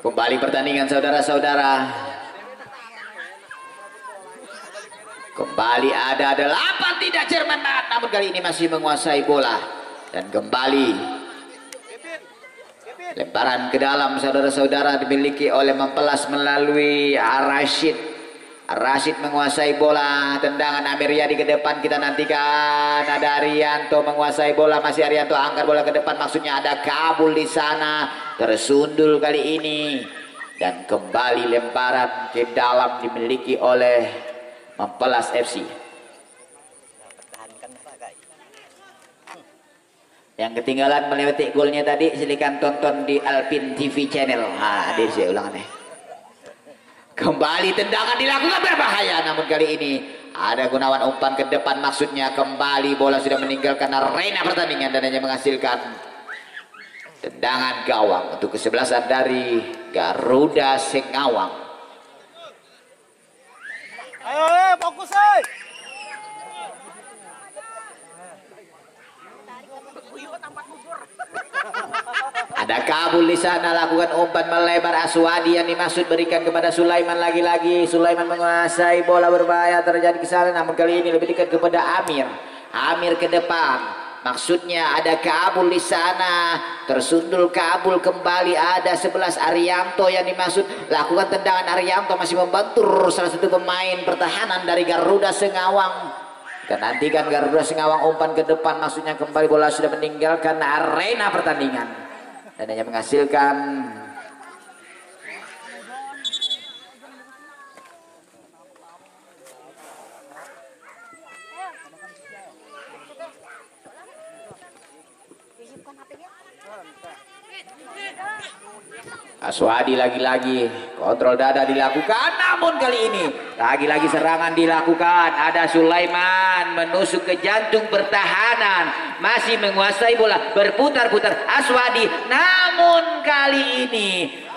Kembali pertandingan saudara-saudara. Kembali ada 8 tidak Jerman namun kali ini masih menguasai bola. Dan kembali lemparan ke dalam saudara-saudara dimiliki oleh Mempelas melalui Rashid. Rashid menguasai bola, tendangan Ameriyadi ke depan kita nantikan. Ada Arianto menguasai bola, masih Arianto angkat bola ke depan, maksudnya ada Kabul di sana. Tersundul kali ini dan kembali lemparan ke dalam dimiliki oleh Mempelas FC. Yang ketinggalan melewati golnya tadi silakan tonton di Alpin TV channel. Hadir saya ulangannya. Kembali tendangan dilakukan berbahaya namun kali ini ada Gunawan umpan ke depan, maksudnya kembali bola sudah meninggalkan arena pertandingan dan hanya menghasilkan tendangan gawang untuk kesebelasan dari Garuda Singawang. Ayo, fokus, Ada Kabul di sana lakukan umpan melebar, Aswadi yang dimaksud berikan kepada Sulaiman lagi-lagi. Sulaiman menguasai bola berbahaya terjadi ke sana namun kali ini lebih dekat kepada Amir. Amir ke depan. Maksudnya ada kabul di sana. Tersundul kabul kembali. Ada 11 Arianto yang dimaksud. Lakukan tendangan. Arianto masih membantu salah satu pemain pertahanan dari Garuda Sengawang. Kita nantikan Garuda Sengawang umpan ke depan. Maksudnya kembali bola sudah meninggalkan arena pertandingan. Dan hanya menghasilkan Aswadi. Lagi-lagi kontrol dada dilakukan, namun kali ini lagi-lagi serangan dilakukan. Ada Sulaiman menusuk ke jantung pertahanan, masih menguasai bola, berputar-putar Aswadi, namun kali ini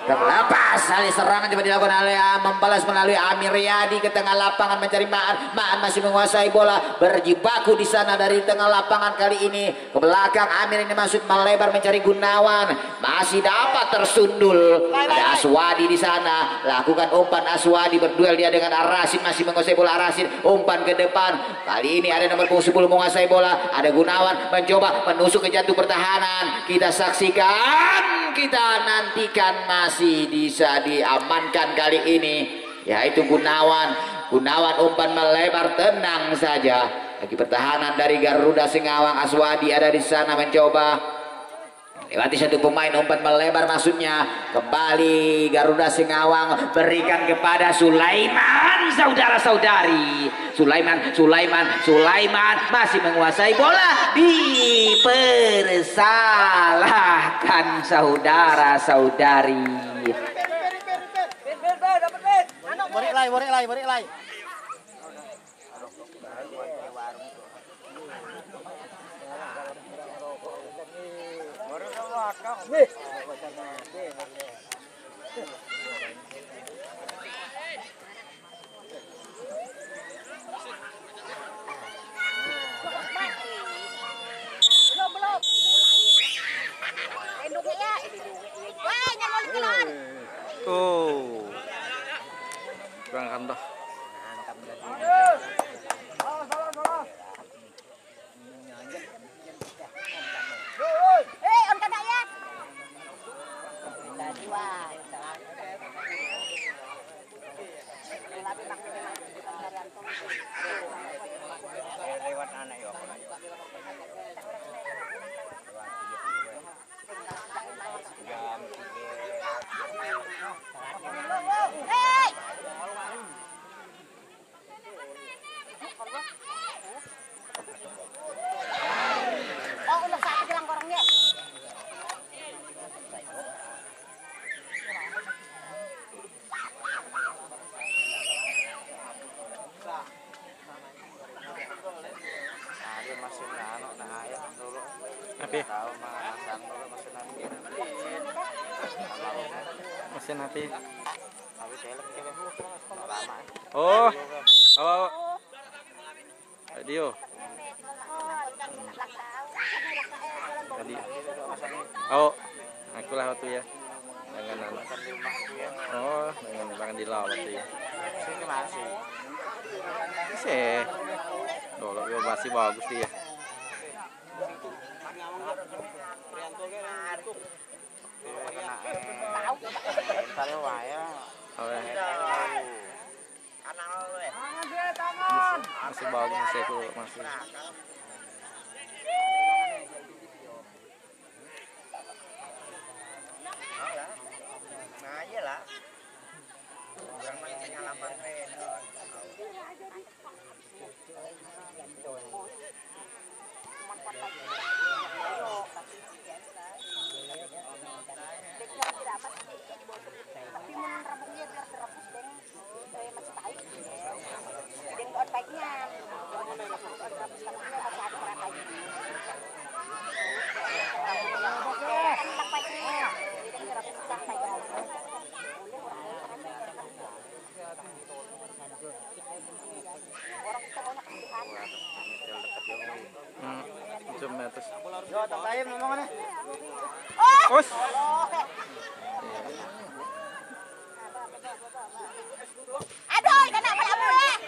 terlepas. Kali serangan coba dilakukan oleh membalas melalui Amir Riyadi ke tengah lapangan mencari Ma'an. Ma'an masih menguasai bola, berjibaku di sana dari tengah lapangan. Kali ini ke belakang Amir ini maksud melebar mencari Gunawan, masih dapat tersundul. Ada Aswadi di sana, lakukan umpan Aswadi, berduel dia dengan Arasid, masih menguasai bola Arasid, umpan ke depan. Kali ini ada nomor 10 menguasai bola, ada Gunawan mencoba menusuk ke jantung pertahanan. Kita saksikan, kita nantikan masih bisa diamankan kali ini, yaitu Gunawan. Gunawan umpan melebar, tenang saja. Lagi pertahanan dari Garuda Sengawang. Aswadi ada di sana mencoba lewati satu pemain, umpan melebar maksudnya. Kembali Garuda Sengawang berikan kepada Sulaiman, saudara-saudari. Sulaiman masih menguasai bola, dipersalahkan saudara-saudari. Borek lai. Oh, kurang dah. Lewat anak yo. Oh, udah satu gelang korongnya. Mesin hati. Oh, oh, radio. Tadi. Oh, akulah waktu ya. Dengan oh, dengan makan di laut waktu ya. Sini masih. Sih. Dolo yo masih bagus dia. Masih bagus masih aku masih. Nah, iyalah. Orang main pengalaman Meter. Yo, tak lain ngomongannya. Us. Aduh, kenapa ya boleh?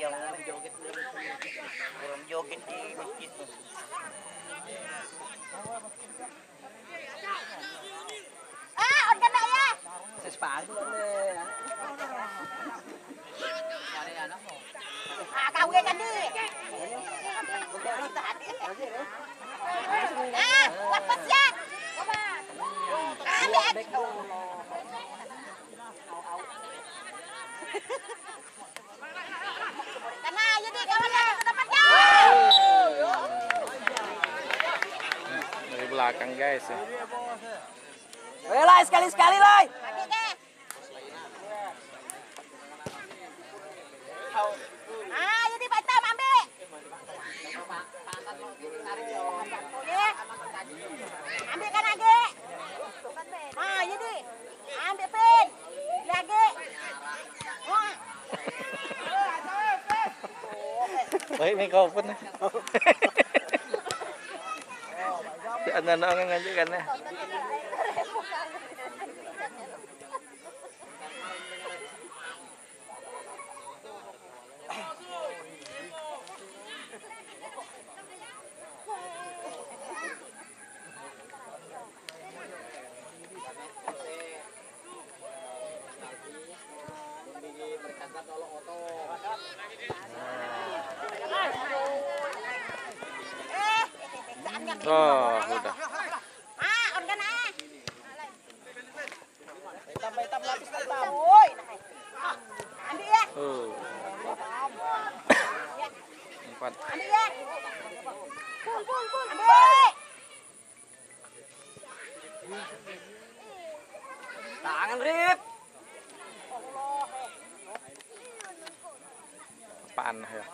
Yang joget orang joget di masjid tuh. On kena ya. Kau kan di. Buat pasiat. Karena jadi kawan yang dapatnya. Dari belakang guys ya. Lai sekali-sekali Lai. Mati deh. Jadi Pak Tam ambil. Ambil kan lagi. Jadi ambil pin. Lagi. Baik mikrofon. Si anak-anak orang ngajak kan ya. Oh, udah. On kan Hitam lapis hitam. Woi. Ambil ya. Empat. Ambil ya. Ambil. Tangan Rip. Apaan ya?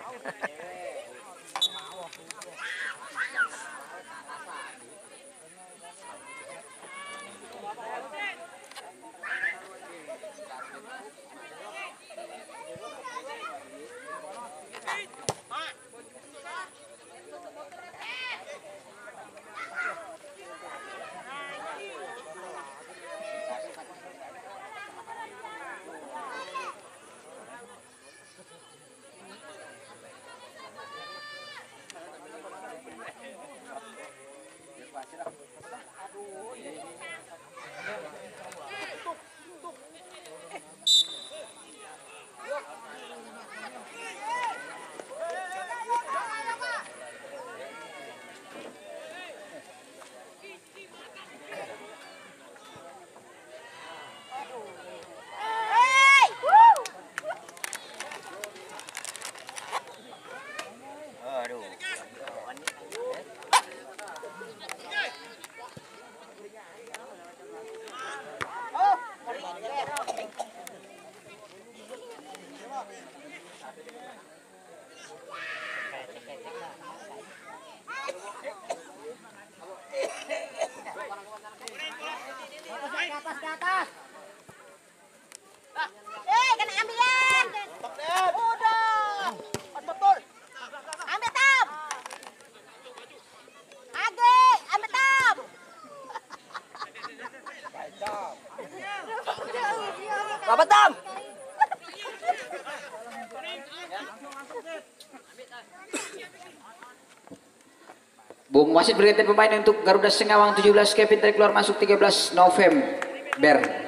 Kena ambilan. Udah. Betul. Ambil Tam. Age, ambil Tam. Apa Tam? Bung wasit berikan pemain untuk Garuda Sengawang 17 Kevin tarik keluar masuk 13 November.